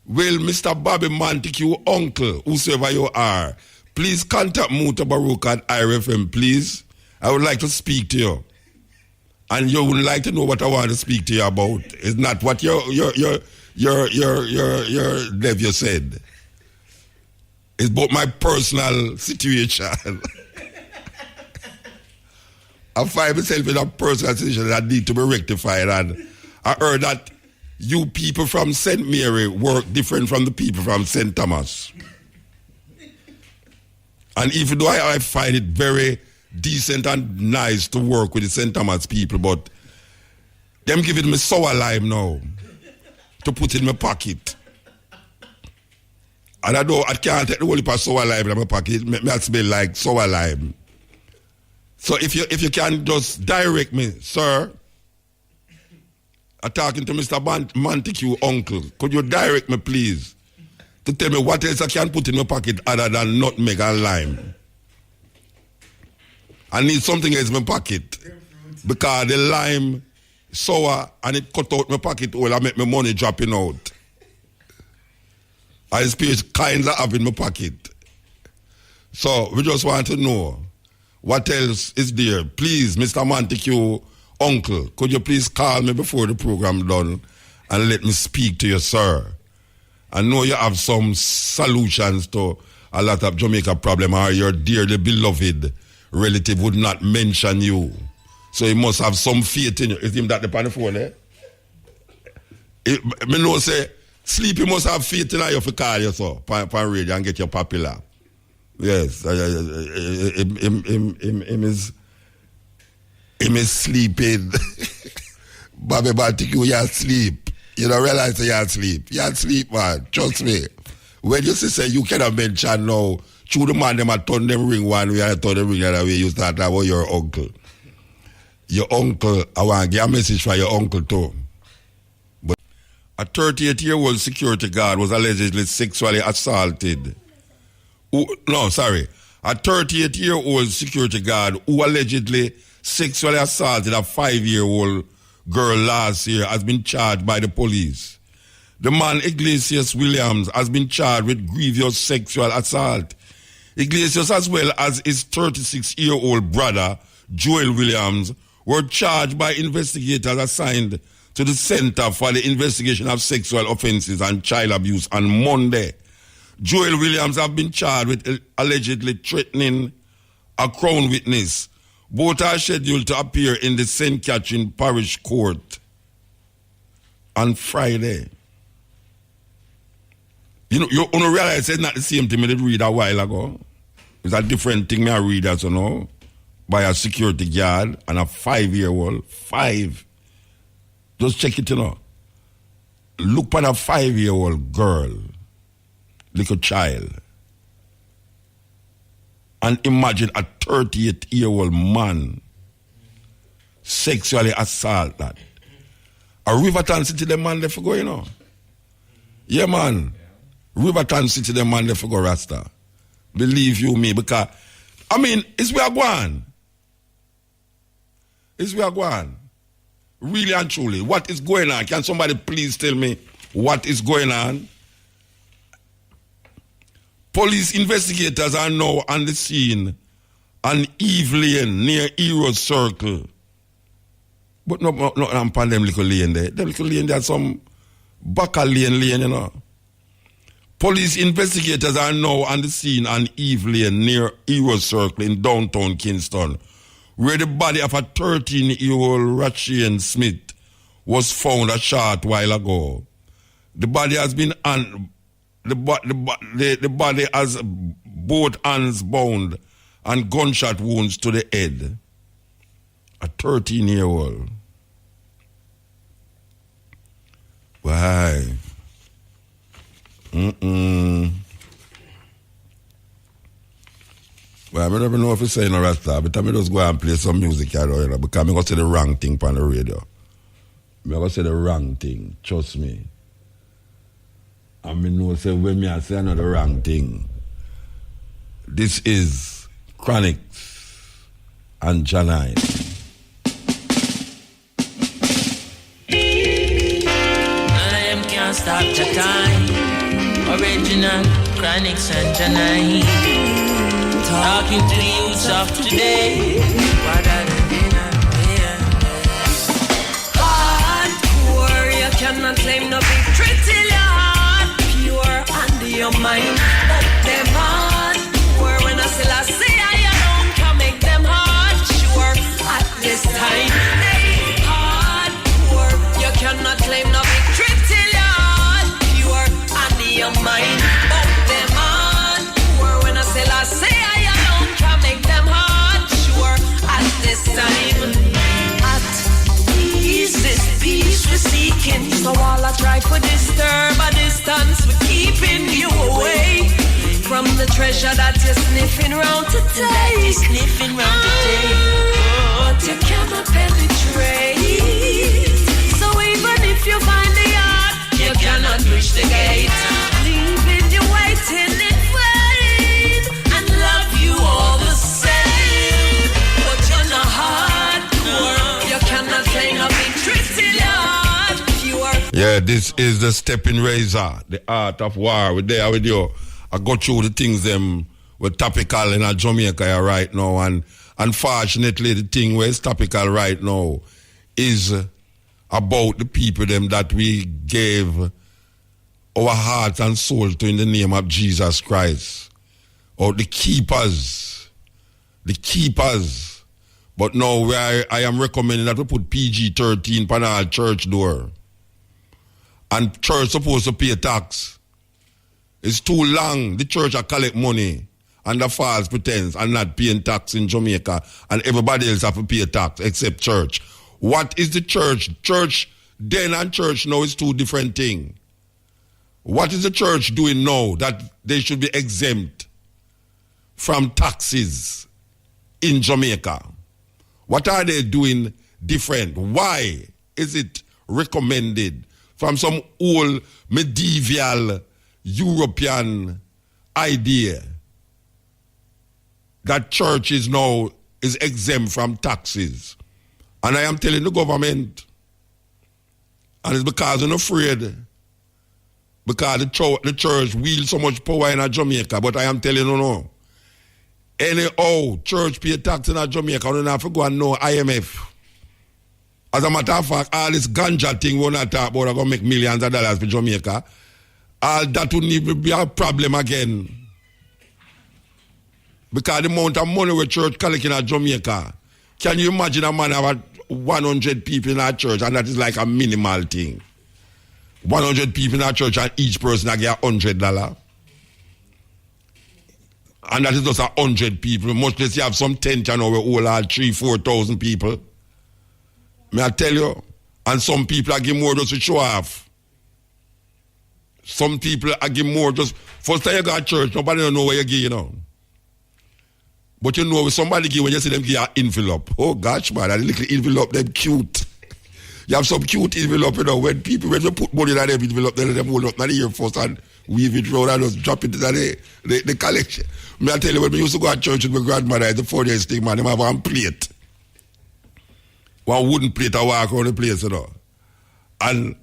Mr. Bobby Montague uncle, whosoever you are, please contact Mutabaruka at IRFM, please. I would like to speak to you. And you would like to know what I want to speak to you about. It's not what your nephew said. It's about my personal situation. I find myself in a personal situation that need to be rectified. And I heard that you people from St. Mary work different from the people from St. Thomas. And even though I find it very decent and nice to work with the St. Thomas people, but them giving me sour lime now to put in my pocket. And I can't take the whole heap of sour lime in my pocket. It makes me smell like sour lime. So if you can just direct me, sir, I'm talking to Mr. Montague uncle, could you direct me please to tell me what else I can put in my pocket other than nutmeg and lime? I need something else in my pocket because the lime sour and it cut out my pocket hole and make my money dropping out. I experience kinds of have in my pocket. So we just want to know what else is there. Please, Mr. Montague uncle, could you please call me before the program done and let me speak to you, sir? I know you have some solutions to a lot of Jamaica problem, or your dearly beloved relative would not mention you. So he must have some faith in you. Is him that the on the phone, eh? Me know say, Sleepy must have faith in you if you call you so, pan radio and get you popular. Yes. Him is sleeping. Bobby Batik, you are asleep. You don't realize you are asleep. You are asleep, man. Trust me. When you say you cannot mention now, through the man them a turn them ring one way and turn them ring the other way, you start about your uncle. Your uncle, I want to give a message for your uncle too. But a 38-year-old security guard was allegedly sexually assaulted. A 38-year-old security guard who allegedly sexually assaulted a 5-year-old girl last year has been charged by the police. The man, Iglesias Williams, has been charged with grievous sexual assault. Iglesias, as well as his 36-year-old brother, Joel Williams, were charged by investigators assigned to the Center for the Investigation of Sexual Offenses and Child Abuse on Monday. Joel Williams have been charged with allegedly threatening a Crown witness. Both are scheduled to appear in the St. Catherine Parish Court on Friday. You don't realize it's not the same thing I did read a while ago. It's a different thing I read as you know, by a security guard and a 5-year-old. 5. Just check it, you know. Look at a 5-year-old girl, little child, and imagine a 38-year-old man sexually assault that. A Riverton City, the man they go, you know. Yeah, man. Riverton City, the man they go, Rasta. Believe you me, because, I mean, it's where I go on. It's where I go on. Really and truly, what is going on? Can somebody please tell me what is going on? Police investigators are now on the scene on Eve Lane near Heroes Circle. But no, I'm on them little lane there. Them little lane there, some Baka lane, you know. Police investigators are now on the scene on Eve Lane near Heroes Circle in downtown Kingston, where the body of a 13-year-old Rachian Smith was found a short while ago. The body has been the body has both hands bound and gunshot wounds to the head. A 13-year-old. Why? Well, I don't know if it's saying no Rasta, but I just go and play some music here, you know, because I'm going to say the wrong thing on the radio. I'm going to say the wrong thing, trust me. I mean, no, say when me I say another wrong thing. This is Chronics and Janine. I can't stop the time. Original Chronics and Janine. Talking to the youths of today. Hardcore, you cannot claim no victory till your heart pure under your mind. Them hardcore, when I say I don't can make them hard sure at this time. Hey, hardcore, you cannot claim no victory till your heart pure under your mind. But them hardcore, when I say I don't can make them hard sure at this time. At ease, this peace we're seeking. So all I try to disturb a distance, we're keeping you away from the treasure that you're sniffing round today. But you cannot penetrate. So even if you find the art, you cannot reach the gate. Leaving you waiting in vain and love you all the same. But you're not hardcore. You cannot claim a victory till your heart pure. Yeah, this is the Stepping Razor, the art of war. We're there with you. I go through the things them were topical in Jamaica here right now, and unfortunately the thing where it's topical right now is about the people them that we gave our heart and soul to in the name of Jesus Christ. Or the keepers But now I am recommending that we put PG-13 on our church door. And church supposed to pay tax. It's too long. The church are collect money under false pretense and not paying tax in Jamaica. And everybody else have to pay tax except church. What is the church? Church then and church now is two different things. What is the church doing now that they should be exempt from taxes in Jamaica? What are they doing different? Why is it recommended from some old medieval European idea that churches now is exempt from taxes? And I am telling the government, and it's because I'm afraid, because the church wields so much power in Jamaica, but I am telling you no. Anyhow, church pay tax in Jamaica, we don't have to go and know IMF. As a matter of fact, all this ganja thing we're not talking about are going to make millions of dollars for Jamaica. All that would need to be a problem again. Because the amount of money we church collecting in Jamaica, can you imagine a man have 100 people in our church, and that is like a minimal thing. 100 people in our church and each person I get $100. And that is just 100 people. Much less you have some tent, you know, we all 3,000-4,000 people. May I tell you? And some people I give more just to show off. Some people I give more just... First time you go to church, nobody don't know where you give, you know. But you know, when somebody give, when you see them give an envelope, oh gosh, man, that little envelope, them cute. You have some cute envelope, you know, when you put money in that envelope, then them hold up in the ear first and weave it around and just drop it in the collection. May I tell you, when we used to go to church with my grandmother, the 4 days thing, man, they have one plate. One wooden plate I walk around the place, you know. And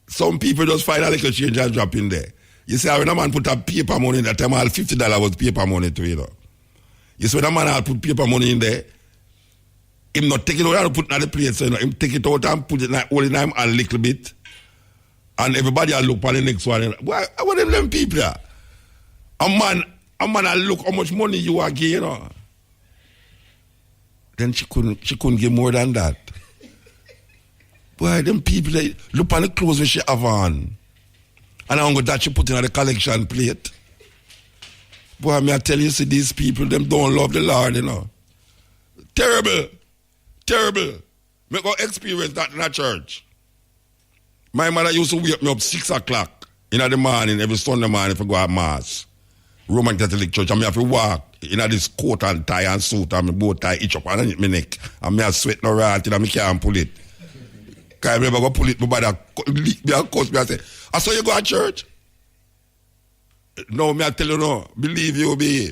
some people just find a little change and drop in there. You see, when a man put a paper money in that time, all $50 was paper money too, you know. You see, when a man had put paper money in there, him not take it out and put it in the place, you know. Him take it out and put it in hold in him a little bit. And everybody will look for the next one. Why what them people are? A man will look how much money you are getting, you know. Then she couldn't give more than that. Boy, them people, they look on the clothes which she have on. And I that she put in the collection plate. Boy, may I tell you, see, these people, them don't love the Lord, you know. Terrible. Terrible. Me go experience that in a church. My mother used to wake me up 6 o'clock in the morning, every Sunday morning to go to Mass. Roman Catholic Church. And I have to walk in this coat and tie and suit and my bow tie itch up and my neck. And I sweat no right and I can't pull it. Because I never go pull it, my brother lick me and cuss me and say, I saw you go to church? No, me I tell you no. Believe you me.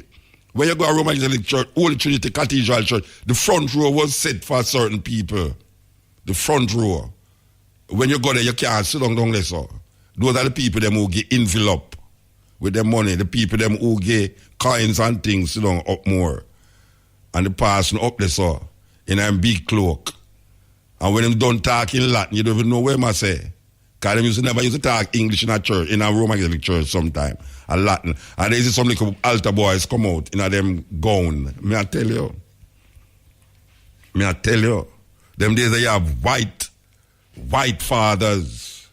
When you go to Roman Catholic Church, Holy Trinity Cathedral Church, the front row was set for certain people. The front row. When you go there, you can't sit down there, so. Those are the people them who get envelope with their money. The people them who get coins and things sit down up more. And the person up there, so, in a big cloak. And when them done talk in Latin, you don't even know what I say. Because them never used to talk English in a church, in a Roman Catholic church sometime, a Latin. And there is some little altar boys come out in a them gown. May I tell you? May I tell you? Them days they have white fathers.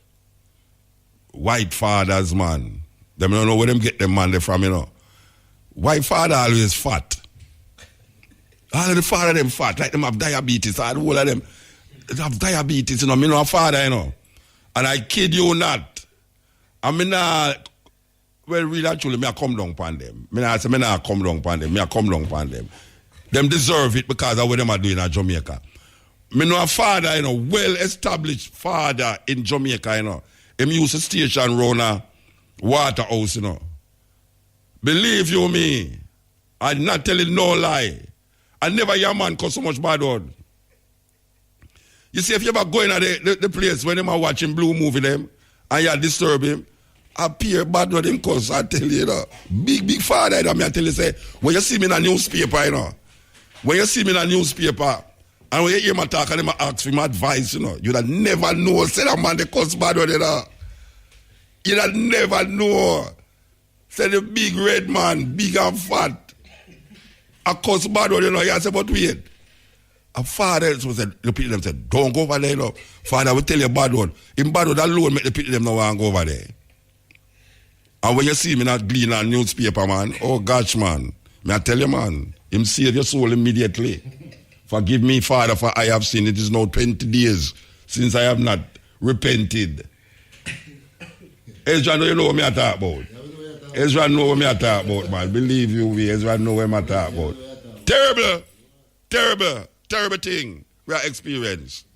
White fathers, man. Them don't know where them get them man they from, you know. White father always fat. All of the father them fat, like them have diabetes. All the whole of them have diabetes, you know. Me know a father, you know. And I kid you not. I mean, well, really, actually, me I come down upon them. Me I say, me I come down upon them. Me I come down upon them. Them deserve it because of what them are doing in Jamaica. Me know a father, you know, well-established father in Jamaica, you know. Him used to station around a waterhouse, you know. Believe you me, I'm not telling no lie. I never hear a man cause so much bad word. You see, if you ever go in the place when them are watching blue movie them and you disturb him, appear bad with him cause I tell you, you know. Big father, you know, I tell you, say, when you see me in a newspaper, you know, when you see me in a newspaper, and when you hear me talk and them ask for my advice, you know, you'd have never know, say that man, they cause bad with you know. You'd have never know. Say the big red man, big and fat, I cause bad with you know, you say, but wait. A father said, the people them said, don't go over there, no. Father will tell you bad one. In bad one, alone make the people them not want to go over there. And when you see me not glean on newspaper, man, oh gosh, man, may I tell you, man, him save your soul immediately. Forgive me, Father, for I have sinned. It is now 20 days since I have not repented. Ezra, you know what I talk about? Ezra know what I talk about, man. Believe you, Ezra know what I talk about. Terrible thing we are experiencing.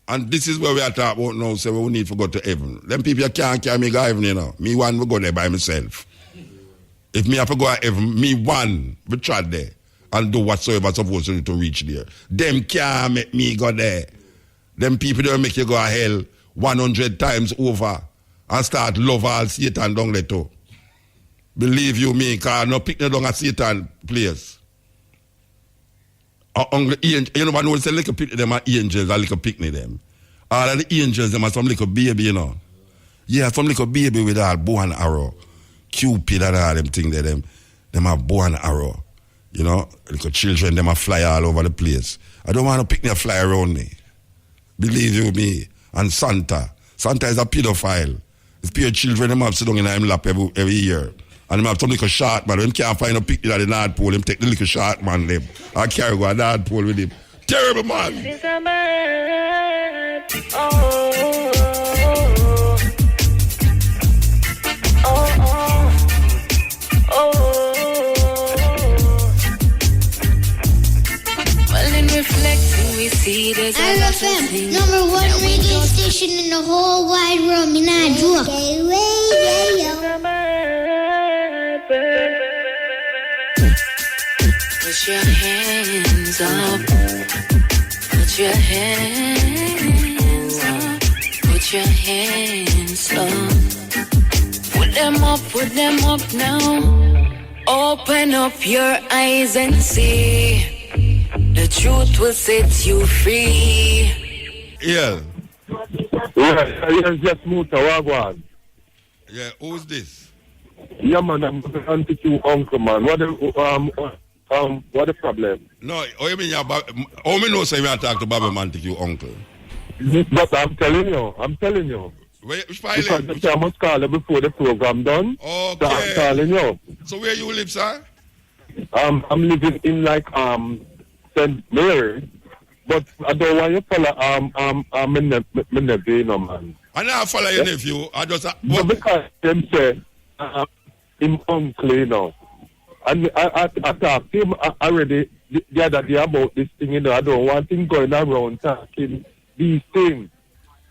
And this is where we are talking about now, so we need to go to heaven. Them people can't carry me to heaven, you know. Me one will go there by myself. If me have to go to heaven, me one will try there and do whatsoever I'm supposed to do to reach there. Them can't make me go there. Them people don't make you go to hell 100 times over and start love all Satan down there too. Believe you me, because no pick no down a Satan place. You know what I know, say little picnic them are angels, a little picnic them. All of the angels, them are some little baby, you know. Yeah, some little baby with all bow and arrow. Cupid and all them things there, them are bow and arrow. You know, little children, them are fly all over the place. I don't want to pick me fly around me. Believe you me. And Santa is a pedophile. It's pure children, them have sit down in him lap every year. And them have some little short man. When can't find a picnic at the North Pole, them take the little short man them. I carry go a North Pole with him. Terrible man. This is a man. Oh. Well, in reflecting, we see there's a lot of things. Number one radio station in the whole wide world. Me not joke. Put your hands up. Put your hands up. Put your hands up. Put them up now. Open up your eyes and see. The truth will set you free. Yeah. Yeah, just Mutabaruka. Yeah, who's this? Yeah, man, I'm auntie to uncle, man. What the problem? No, how you mean how me know say we are talking to Bobby Montague uncle? But I'm telling you. Which Because file? I must call you before the program done. Okay. So I'm calling you. So where you live, sir? I'm living in like St. Mary, but I don't want you to follow my nephew, you know, man. I now follow your nephew. I just But because them say him uncle, you know. And I talked to him already the other day about this thing, you know. I don't want him going around talking these things.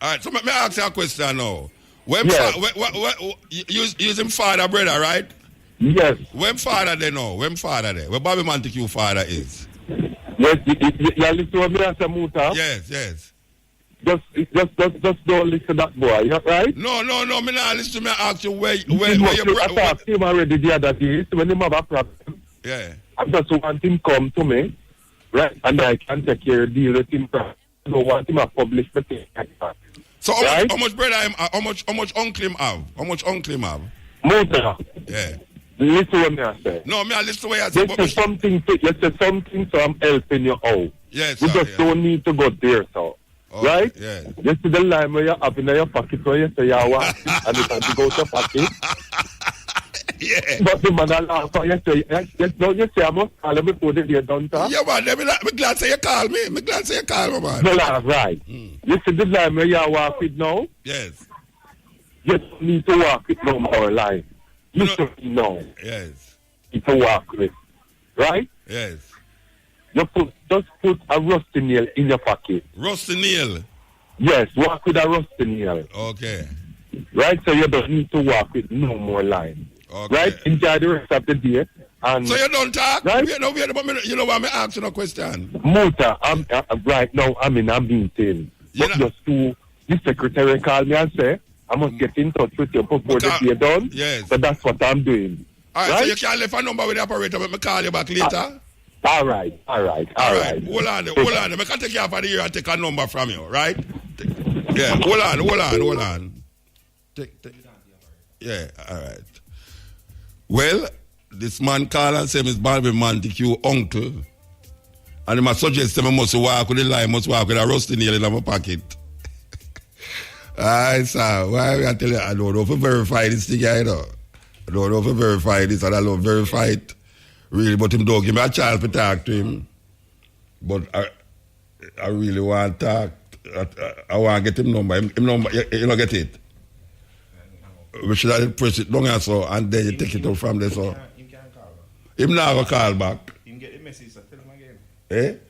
all right, so let me ask you a question now. When Yes. using father, brother, right? Yes. When father they know? When father there? Where Bobby Montague father is? Yes, you listen to me as a Muta. Yes. Just don't listen to that boy, right? No, me not listen to me ask you where I you talked to him already the other day. So when him have a problem, yeah. I just want him come to me, right? And I can take care of deal with him. I don't want him to publish the thing like that. So Right? how much brother how much uncle him have? How much uncle him have? Muta, Yeah. listen to what I say. No, me I listen to what you say. Let's say something, so I'm helping you out. Yes, We sir, just don't need to go there, so. Okay, Right? yeah. You see the line where you have in your pocket where you say you want it, and you can go to your pocket. Yeah. But the man will laugh and you say I must call him before the day done, sir. Yeah, man, me glad say you call me. Me glad say you call me, man. No, laugh, right. You see the line where you walk with now? Yes. You don't need to walk with no more line. You No. don't know. Yes. You to walk with. Right? Yes. You just put a rusty nail in your pocket. Rusty nail. Yes, walk with a rusty nail. Okay. Right? So you don't need to walk with no more line. Okay. Right? Enjoy the rest of the day. And So you don't talk? Right? You know what me asking a question. Muta, I'm right now I'm in a meeting. You But know- just to the secretary called me and say I must get in touch with you before the day done. Yes. So that's what I'm doing. All right, Right? so you can't leave a number with the operator, but me call you back later. All right. All right. Hold on. I can take you off of the ear and take a number from you, right? Yeah, hold on. Take. Yeah, all right. Well, this man called and said, Miss Barbie Montague, uncle. And he must suggest to me must walk with the lime, must walk with a rusty nail in my pocket. Aye, sir. Why I tell you, I don't know if I verify this thing, I know. I don't know if I verify this, and I don't verify it. Really, but him don't give me a chance to talk to him. But I really want to talk. I want to get him number. Him number, you don't get it? We should have press it down so, and then you take it up from there, so. Him can't call back. Him now go call back. Him get the message, so tell him again.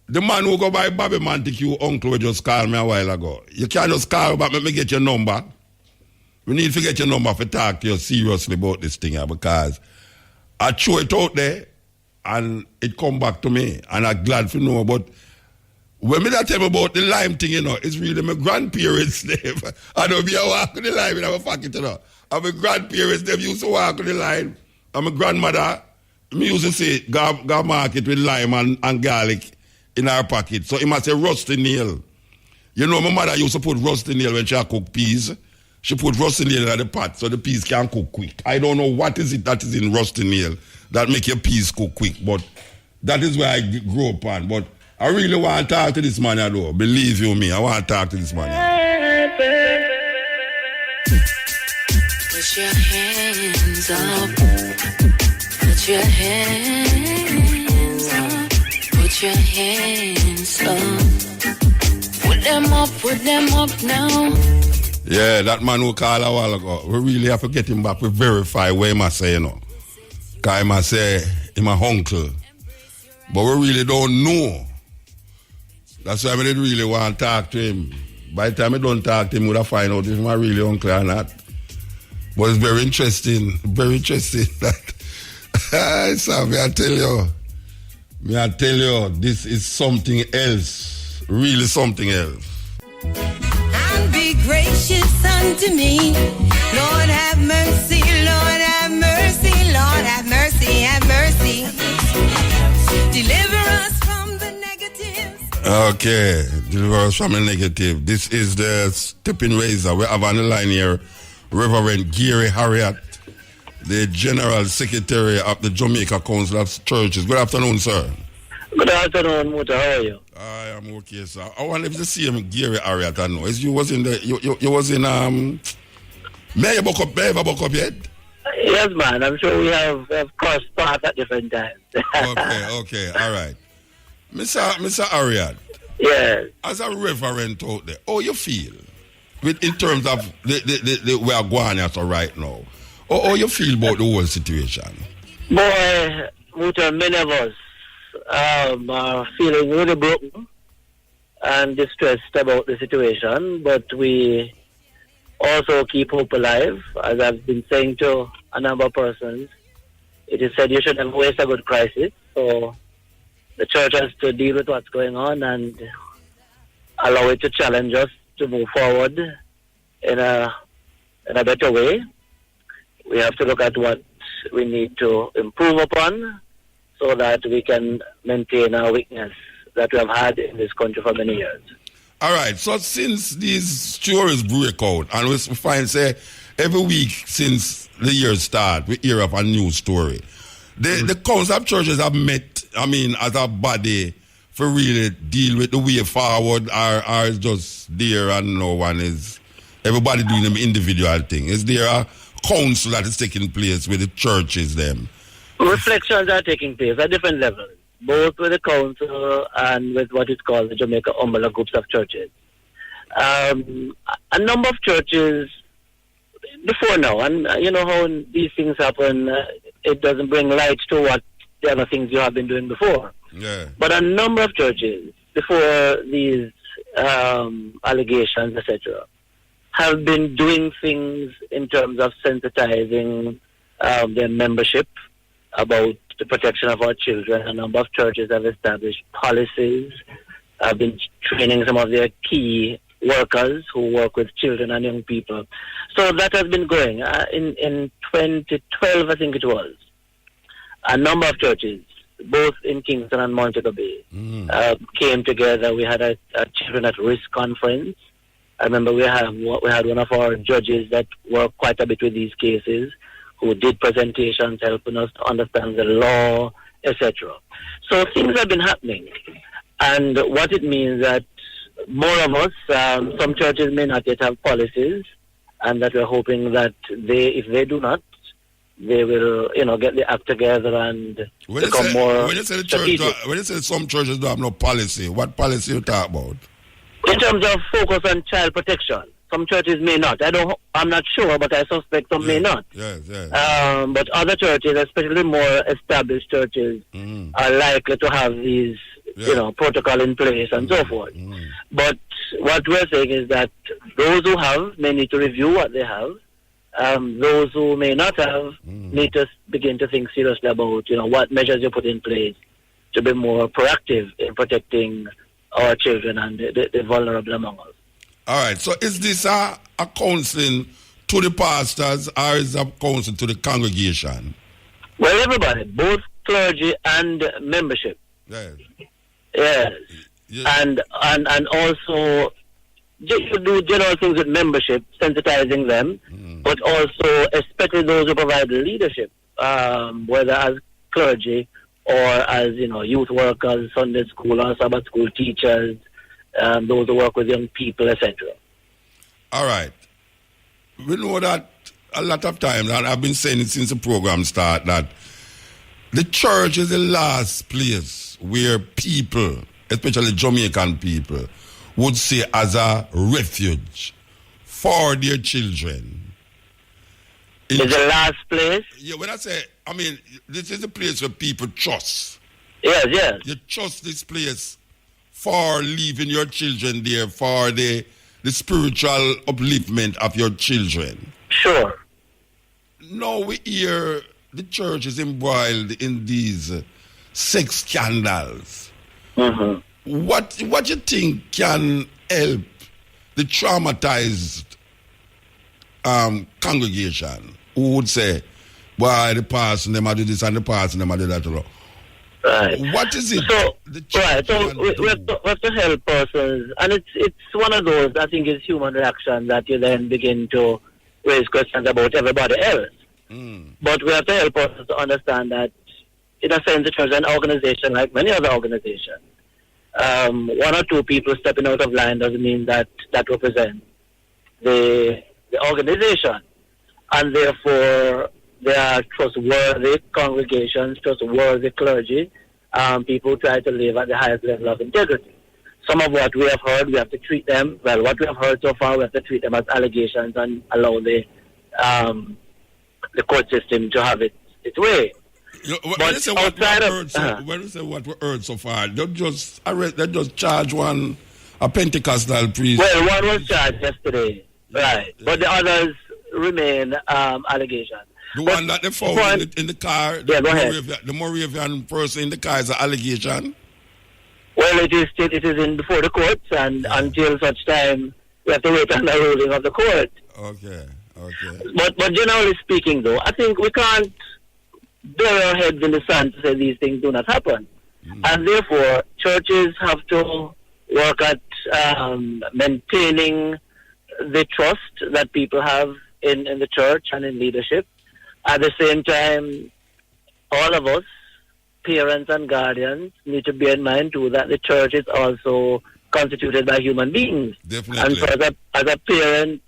The man who go by Bobby Montague, uncle, who just called me a while ago. You can't just call back, let me get your number. We need to get your number to talk to you seriously about this thing here, because I throw it out there and it come back to me, and I'm glad to know. But when me that tell me about the lime thing, you know, it's really my grandparents' name. I don't be a walk on the line, and I'm a fuck it, you know. And my grandparents, them used to walk on the line. And my grandmother, me used to say, go market with lime and garlic in her pocket. So he must say rusty nail. You know, my mother used to put rusty nail when she cook peas. She put rusty nail in the pot so the peas can cook quick. I don't know what is it that is in rusty nail that make your peas cook quick, but that is where I grew up on. But I really want to talk to this man, though. Believe you me, I want to talk to this man. Put your hands up. Put your hands up. Put your hands up. Put them up now. Yeah, that man who called a while ago, we really have to get him back. We verify what he must say, you know. Because he must say he's my uncle. But we really don't know. That's why I didn't really want to talk to him. By the time I don't talk to him, we'll find out if he's my really uncle or not. But it's very interesting that so may I tell you, this is something else. Really something else. And be gracious unto me. Lord have mercy, Lord have mercy, Lord have mercy, have mercy. Deliver us from the negatives. Okay, deliver us from the negative. This is the Stepping Razor. We have on the line here Reverend Gary Harriet, the General Secretary of the Jamaica Council of Churches. Good afternoon, sir. Good afternoon, Muta. How are you? I am okay, sir. I wonder if you see him, Gary Harriet. I know. You was in the. You was in May you book up yet? Yes, man. I'm sure we have crossed paths at different times. Okay, all right. Mr. Harriet. Yes. As a reverend out there, how you feel in terms of the we are going at right now? How you feel about the whole situation? Boy, Muta, many of us are feeling really broken and distressed about the situation, but we also keep hope alive. As I've been saying to a number of persons, it is said you should never waste a good crisis. So the church has to deal with what's going on and allow it to challenge us to move forward in a better way. We have to look at what we need to improve upon so that we can maintain our weakness that we have had in this country for many years. All right, so since these stories break out, and we find, say, every week since the year start, we hear of a new story. The Council of Churches have met, as a body, for really deal with the way forward, or it's just there and no one is, everybody doing them individual thing. Is there a council that is taking place with the churches, them? Reflections are taking place at different levels, both with the council and with what is called the Jamaica umbrella groups of churches. A number of churches before now, and you know how these things happen, it doesn't bring light to what the other things you have been doing before. Yeah. But a number of churches before these allegations, etc., have been doing things in terms of sensitizing their membership about the protection of our children. A number of churches have established policies, have been training some of their key workers who work with children and young people. So that has been going. In 2012, I think it was, a number of churches, both in Kingston and Montego Bay, came together. We had a Children at Risk conference. I remember we had one of our judges that worked quite a bit with these cases, who did presentations helping us to understand the law, etc. So things have been happening, and what it means that more of us, some churches may not yet have policies, and that we're hoping that if they do not, they will, get the act together and become more when you say strategic. when you say some churches don't have no policy, what policy you talk about? In terms of focus on child protection, some churches may not. I'm not sure, but I suspect some may not. Yes. But other churches, especially more established churches, are likely to have these, protocol in place and so forth. But what we're saying is that those who have may need to review what they have. Those who may not have need to begin to think seriously about, what measures you put in place to be more proactive in protecting our children and the vulnerable among us. All right. So is this a counseling to the pastors or is it a counseling to the congregation? Well, everybody, both clergy and membership. Yes. Yes. And also you do general things with membership, sensitizing them, but also especially those who provide leadership, whether as clergy or as youth workers, Sunday school or Sabbath school teachers, those who work with young people, etc. All right. We know that a lot of times, and I've been saying it since the program started, that the church is the last place where people, especially Jamaican people, would say as a refuge for their children. It's the last place? Yeah, when I say, this is a place where people trust. Yes. You trust this place for leaving your children there, for the spiritual upliftment of your children. Sure. Now we hear the church is embroiled in these sex scandals. What you think can help the traumatized congregation who would say, "Why the pastor them do this and the pastor them do that"? Right. What is it? So we have to help persons, and it's one of those. I think is human reaction that you then begin to raise questions about everybody else. But we have to help persons to understand that, in a sense, the church is an organization like many other organizations. One or two people stepping out of line doesn't mean that represents the organization, and therefore there are trustworthy congregations, trustworthy clergy, people who try to live at the highest level of integrity. Some of what we have heard, we have to treat them, what we have heard so far, we have to treat them as allegations and allow the court system to have its way. When you say what we heard so far, they just charge a Pentecostal priest. Well, one was charged yesterday, right? But the others remain allegations. The one that they found in the car, the Moravian person in the car is an allegation? Well, it is in before the courts, and until such time, we have to wait on the ruling of the court. Okay. But generally speaking, though, I think we can't bury our heads in the sand to say these things do not happen. And therefore, churches have to work at maintaining the trust that people have in the church and in leadership. At the same time, all of us, parents and guardians, need to bear in mind too that the church is also constituted by human beings. Definitely. And so as a parent,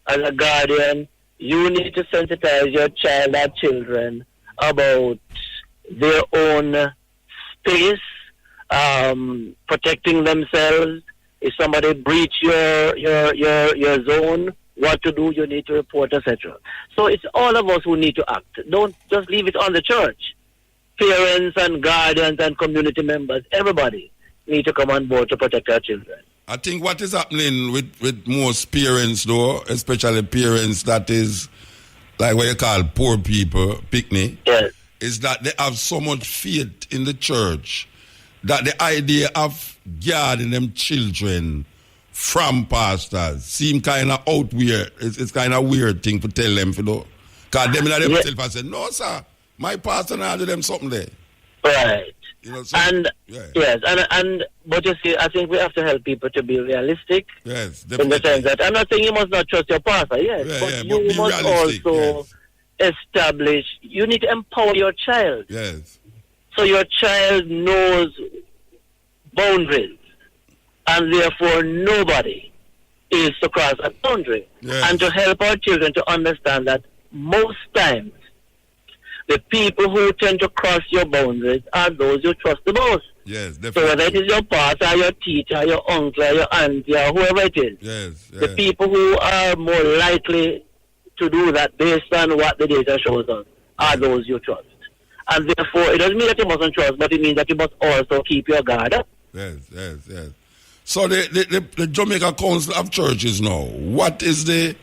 as a guardian, you need to sensitize your child or children about their own space, protecting themselves. If somebody breach your zone, what to do, you need to report, etc. So it's all of us who need to act. Don't just leave it on the church. Parents and guardians and community members, everybody need to come on board to protect our children. I think what is happening with most parents, though, especially parents that is like what you call poor people, picnic, yes, is that they have so much faith in the church that the idea of guarding them children from pastors seem kind of out weird. It's kind of weird thing to tell them, you know. Because them in themselves and say, no, sir, my pastor now do them something there. Right. You know, so, yes, but you see, I think we have to help people to be realistic. Yes, definitely. In the sense that I'm not saying you must not trust your pastor, but you must also establish. You need to empower your child. Yes. So your child knows boundaries, and therefore nobody is to cross a boundary. Yes. And to help our children to understand that most times the people who tend to cross your boundaries are those you trust the most. Yes, So definitely. whether it is your pastor, your teacher, your uncle, your auntie, or whoever it is, Yes, the yes. people who are more likely to do that based on what the data shows us are those you trust. And therefore, it doesn't mean that you mustn't trust, but it means that you must also keep your guard up. Yes, yes, yes. So the Jamaica Council of Churches now, is there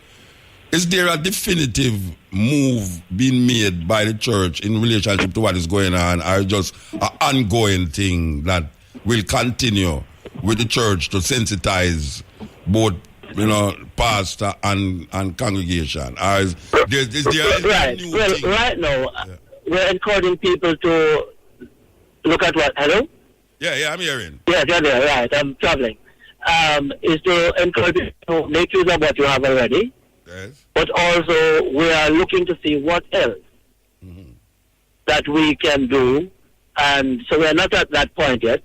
a definitive move being made by the church in relationship to what is going on, or just an ongoing thing that will continue with the church to sensitize both, pastor and congregation? Or is there a Right. new Well, thing? right now, we're encouraging people to look at what. Hello? Yeah, I'm hearing. Yes, you're there. Right. I'm traveling. Is to encourage you to make use of what you have already. Yes. But also, we are looking to see what else that we can do. And so we are not at that point yet,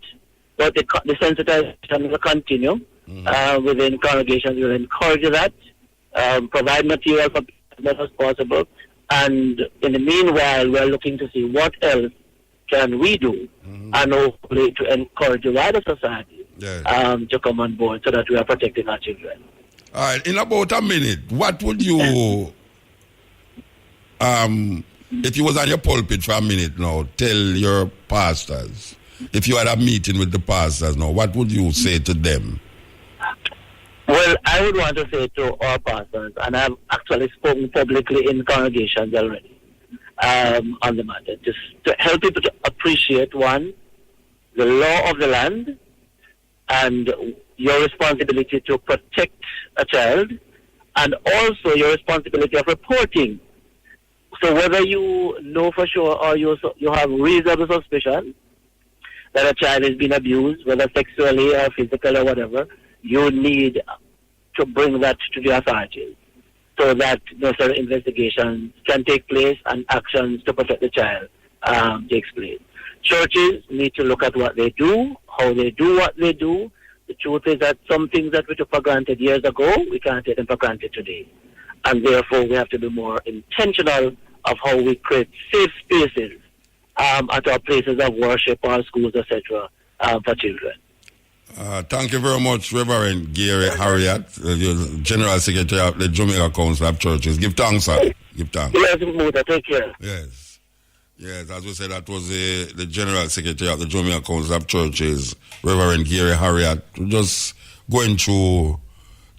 but the sensitization will continue within congregations. We will encourage that, provide material for as much as possible. And in the meanwhile, we are looking to see what else can we do, and hopefully to encourage the wider society to come on board so that we are protecting our children. All right, in about a minute, what would you, if you was on your pulpit for a minute now, tell your pastors, if you had a meeting with the pastors now, what would you say to them? Well, I would want to say to our pastors, and I've actually spoken publicly in congregations already on the matter, just to help people to appreciate, one, the law of the land and your responsibility to protect a child, and also your responsibility of reporting. So whether you know for sure or you have reasonable suspicion that a child is being abused, whether sexually or physically or whatever, you need to bring that to the authorities so that necessary investigations can take place and actions to protect the child takes place. Churches need to look at what they do, how they do what they do. The truth is that some things that we took for granted years ago, we can't take them for granted today. And therefore, we have to be more intentional of how we create safe spaces at our places of worship, our schools, etc., for children. Thank you very much, Reverend Gary Harriet, General Secretary of the Jamaica Council of Churches. Give thanks, sir. Give thanks. Yes, Mother, take care. Yes. Yes, as we said, that was the General Secretary of the Jamaica Council of Churches, Reverend Gary Harriet, just going through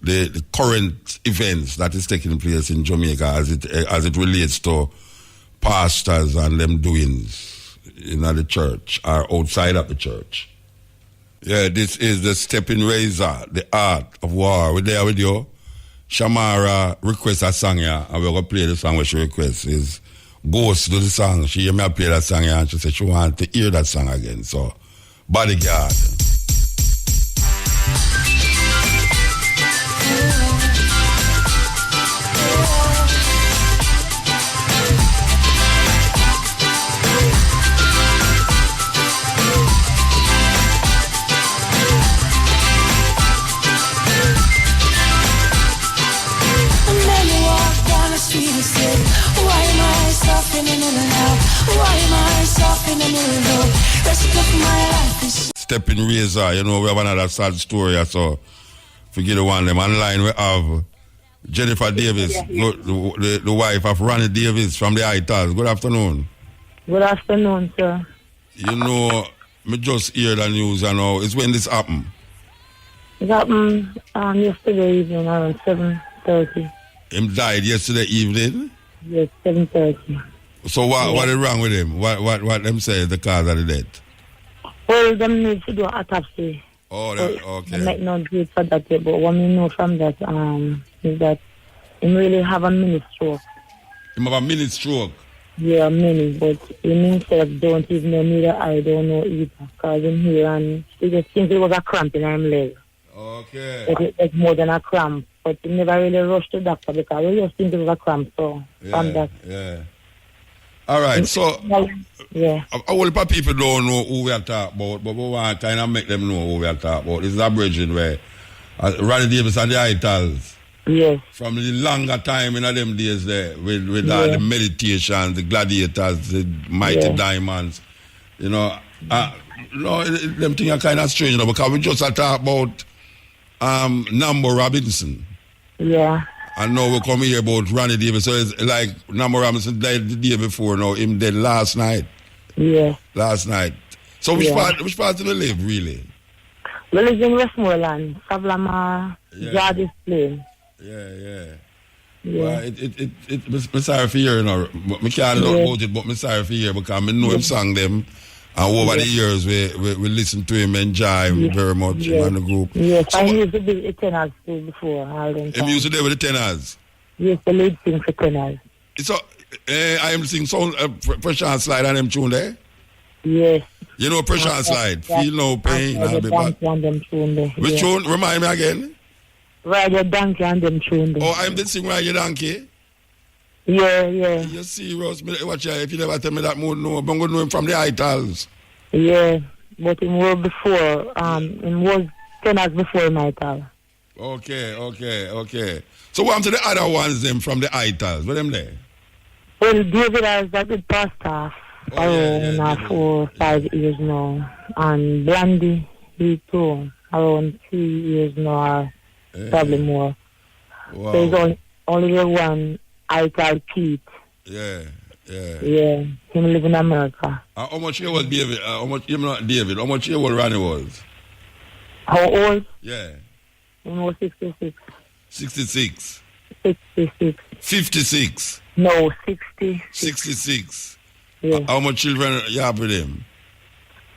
the current events that is taking place in Jamaica as it relates to pastors and them doings in the church or outside of the church. Yeah, this is the Stepping Razor, the art of war. We're there with you. Shamara requests a song here, and we're going to play the song where she requests. Is Ghost to the song. She hear me play that song here, and she said she wants to hear that song again. So, Bodyguard. Stepping Razor, you know, we have another sad story, so forget the one them online. We have Jennifer Davis, the wife of Ronnie Davis from the Itals. Good afternoon. Good afternoon, sir. You know, me just hear the news, and now it's when this happened. It happened yesterday evening around 7:30. Him died yesterday evening? Yes, 7:30. So what is wrong with him? What them say is the cause of the death? Well, them need to do an autopsy. Oh, okay. I might not do it for that yet, but what we know from that is that he really have a mini stroke. Him have a mini stroke? Yeah, mini, but he himself don't even know, neither I don't know either. Because in here, and he just thinks it was a cramp in his leg. Okay. It's more than a cramp, but he never really rushed to the doctor because we just think it was a cramp, so from that. Yeah. All right, so Yeah. a whole lot of people don't know who we are talking about, but we want to kind of make them know who we are talking about. This is a bridging where Ronnie Davis and the Itals. Yes. From the longer time in them days there, with all the meditations, the gladiators, the mighty diamonds, you know. No, them things are kind of strange, you know, because we just talk about Nambo Robinson. Yeah. And now we come here about Ronnie Davis. So it's like Nambo Robinson died the day before, now him dead last night. Yeah. Last night. So which part do they live, really? We live in Westmoreland, Sablama, Jardis Plain. Yeah. Yeah. Well, I'm sorry for hearing, you know. I can't know about it, but I'm sorry for hearing because I know him sang them. And over the years, we listen to him, enjoy him very much in the group. Yes, so, I used to be a tenors too before. Him used to do with the tenors? Yes, the lead sing for tenors. So, I am singing sound, Pressure and Slide on them tune there? Yes. You know Pressure and Slide? Feel no pain. Which tune? Remind me again. Ride Your Donkey and them tune there. Oh, I'm the sing Ride Your Donkey? Yeah. You serious? Watch out, if you never tell me that, more no. I'm going to know him from the Itals. Yeah, but him was before, him was tenors before my Ital. Okay. So what happened to the other ones them from the Itals? What them there? Well, David has that good past off. 4 or 5 years now. And Blandy, he too, around 3 years now, probably more. Wow. So there's only the one Ital Pete. Yeah. Yeah, him live in America. How much year was David? How much year was Ronnie was? How old? Yeah. He was 66. 66. 66. 56. No, 60. 66. Yeah. How much children you have with him?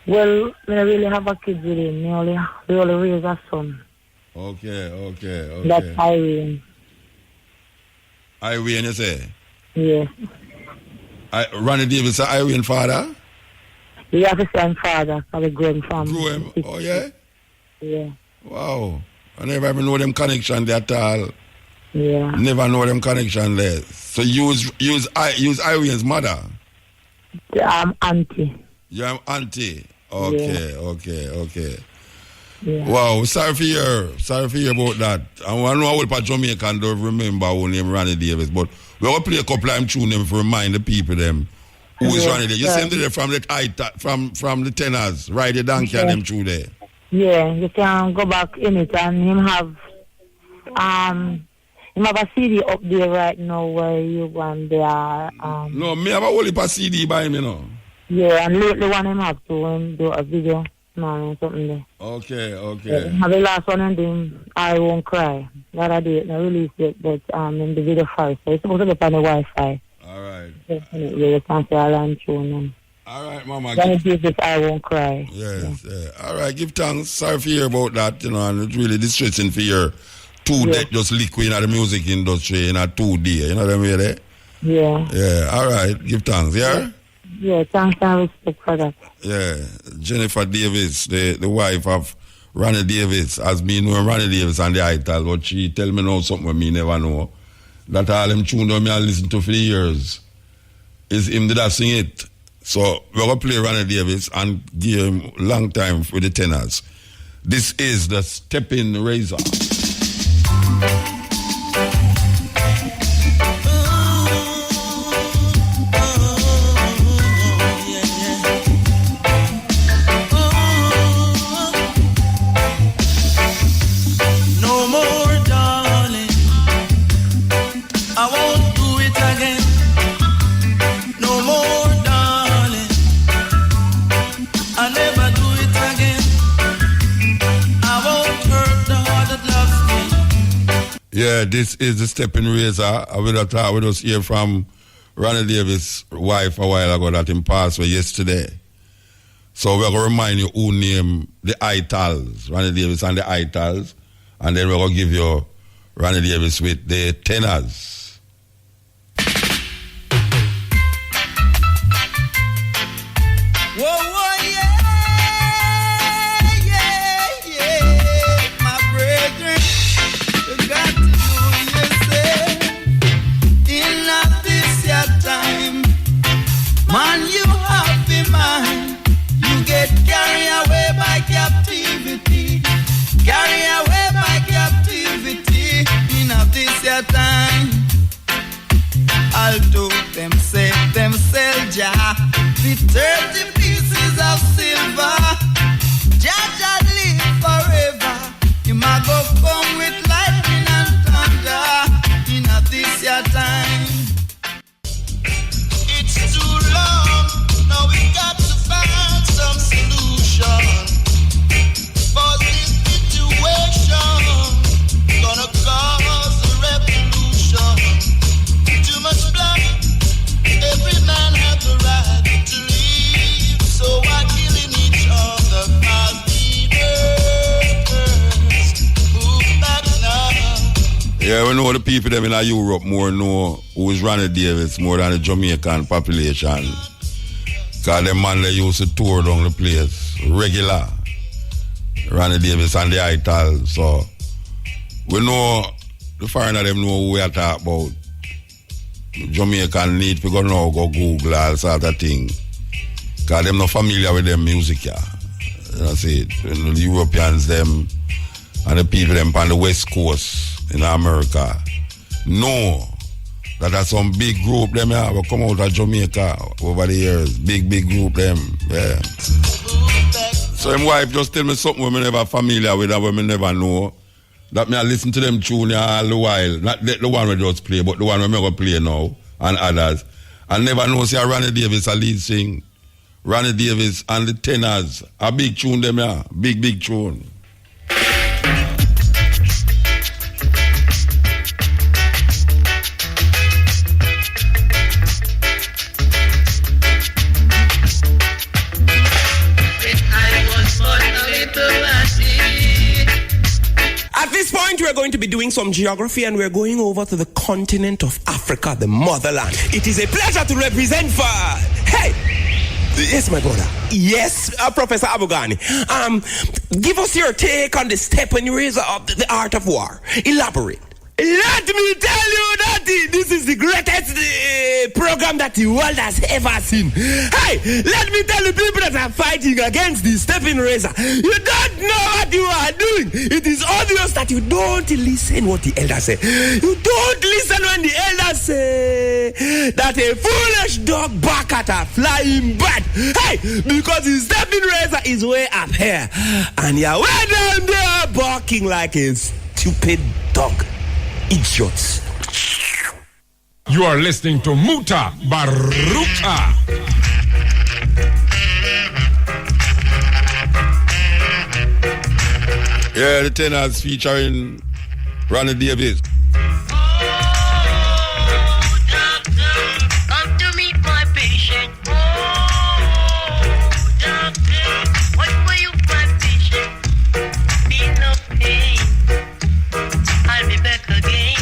Well, I really have a kid with him. We only raise a son. Okay. That's Irene. Irene, you say? Yeah. Ronnie Davis, Irene father? He has a son father, so we grew him from. Grew him? Oh, yeah? Yeah. Wow. I never even know them connection there at all. Yeah. Never know them connection there. So you use Irene's mother? Auntie. You're auntie? Okay. Yeah. Wow, sorry for hear about that. I know all of Jamaica don't remember who name Ronnie Davis, but we're going to play a couple of tune them to remind the people them who is Ronnie Davis. You see him there from the tenors, Ride Your Donkey and them through there. Yeah, you can go back in it and him have a CD up there right now where you want there. No, me have a whole heap of CD by me now. Yeah, and lately one him have to do a video. No, something there. Okay. Yeah, the last one and then I Won't Cry. That I did, I released it, but in the video first. So it's supposed to be on the Wi-Fi. All right. Yeah, you can say I'll tune. All right, Mama. Then it gives it I Won't Cry. Yes. All right, give thanks. Sorry for hear about that, you know, and it's really distressing for your that just liquid in the music industry in a 2 day. You know what I mean? Eh? Yeah. All right, give thanks, yeah? Yeah, thanks and respect for that. Yeah, Jennifer Davis, the wife of Ronnie Davis, has been knowing Ronnie Davis and the Ital, but she tell me now something me never know. That all them tune that me I listen to for years is him that sing it. So we're going to play Ronnie Davis and give him long time for the tenors. This is the Stepping Razor. Yeah, this is the Stepping Razor. I would have thought we just hear from Ronnie Davis' wife a while ago that him passed away yesterday. So we're going to remind you who named the Itals, Ronnie Davis and the Itals, and then we're going to give you Ronnie Davis with the tenors. and you have in mind. You get carried away by captivity. Carry away by captivity in a this your time. Although them say them sell Jah with 30 pieces of silver, Jah Jah live forever. You might go come with lightning and thunder in a this your time. It's too long, now we got to find some solution. For this situation gonna cause a revolution. Too much blood, every man has the right to live. So why killing each other? Cause leaders move back now. Yeah, we know the people them in Europe more know who is Ronnie Davis more than the Jamaican population. Cause them man they used to tour down the place regular. Ronnie Davis and the Ital, so we know the foreigner them know who we are talking about. Jamaican need to go now go Google all sort of thing. Cause them not familiar with them music, yeah. You know see it. The Europeans them and the people them on the West Coast in America know that there's some big group them yeah will come out of Jamaica over the years. Big group them, yeah. So my wife just tell me something we never familiar with and we never know. That me I listen to them tune all the while. Not the one we just play, but the one we going to play now and others. I never know see Ronnie Davis a lead sing. Ronnie Davis and the Tenors. A big tune them yeah. Big tune. At this point, we're going to be doing some geography and we're going over to the continent of Africa, the motherland. It is a pleasure to represent for... Hey! Yes, my brother. Yes, Professor Abugani. Give us your take on the step and razor of the art of war. Elaborate. Let me tell you that this is the greatest program that the world has ever seen. Hey, let me tell the people that are fighting against the stepping razor. You don't know what you are doing. It is obvious that you don't listen what the elders say. You don't listen when the elders say that a foolish dog bark at a flying bird. Hey, because the stepping razor is way up here. And you're way down there barking like a stupid dog. Idiots. You are listening to Mutabaruka. Yeah, the Tenors featuring Ronnie Davis. Come to meet my patient. Oh, doctor, what were you, my patient? Feel no pain. I'll be back again.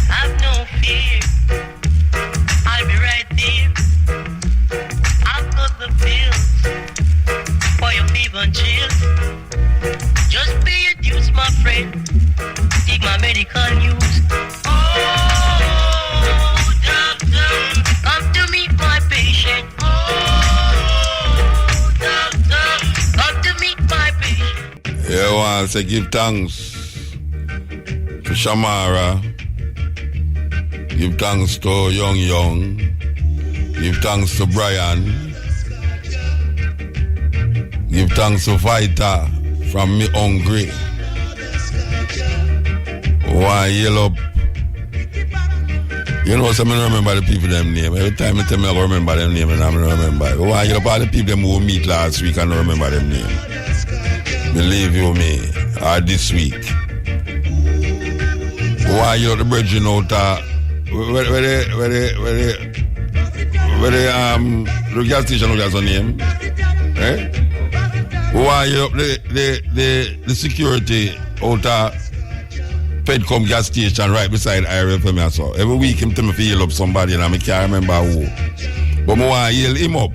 Have no fear. I'll be right there. I've got the pills for your fever and chills. Just pay your dues, my friend. Take my medical news. Oh, doctor, come to meet my patient. Oh, doctor, come to meet my patient. Yeah, I want to say give thanks to Shamara. Give thanks to Young. Give thanks to Brian. Give thanks to Vita from Me Hungry. Why yell up? You know, some I remember the people them name. Every time I tell me I remember them name and I don't remember. Why yell up all the people them who meet last week and I don't remember them name. Believe you me, or this week. Why you the bridging out where the gas station has a name? Eh? Why you up the security out Pedcom gas station right beside IRFM I saw. Every week him tell me to yell up somebody and I can't remember who. But I want to yell him up.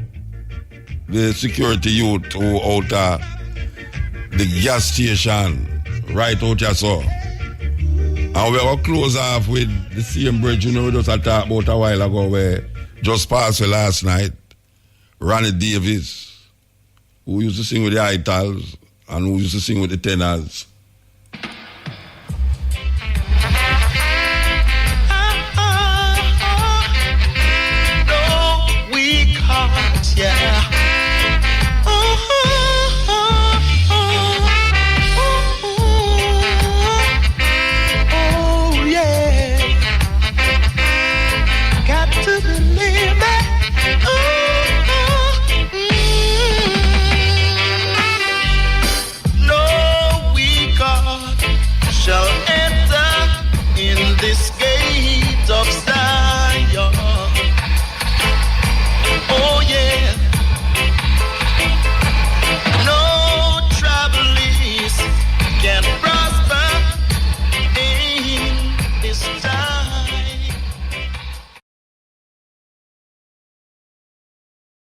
The security youth who out the gas station right out here so. And we will close off with the same bridge, you know, we just talked about a while ago where just passed away last night. Ronnie Davis, who used to sing with the Itals and who used to sing with the tenors. No, we can't, yeah.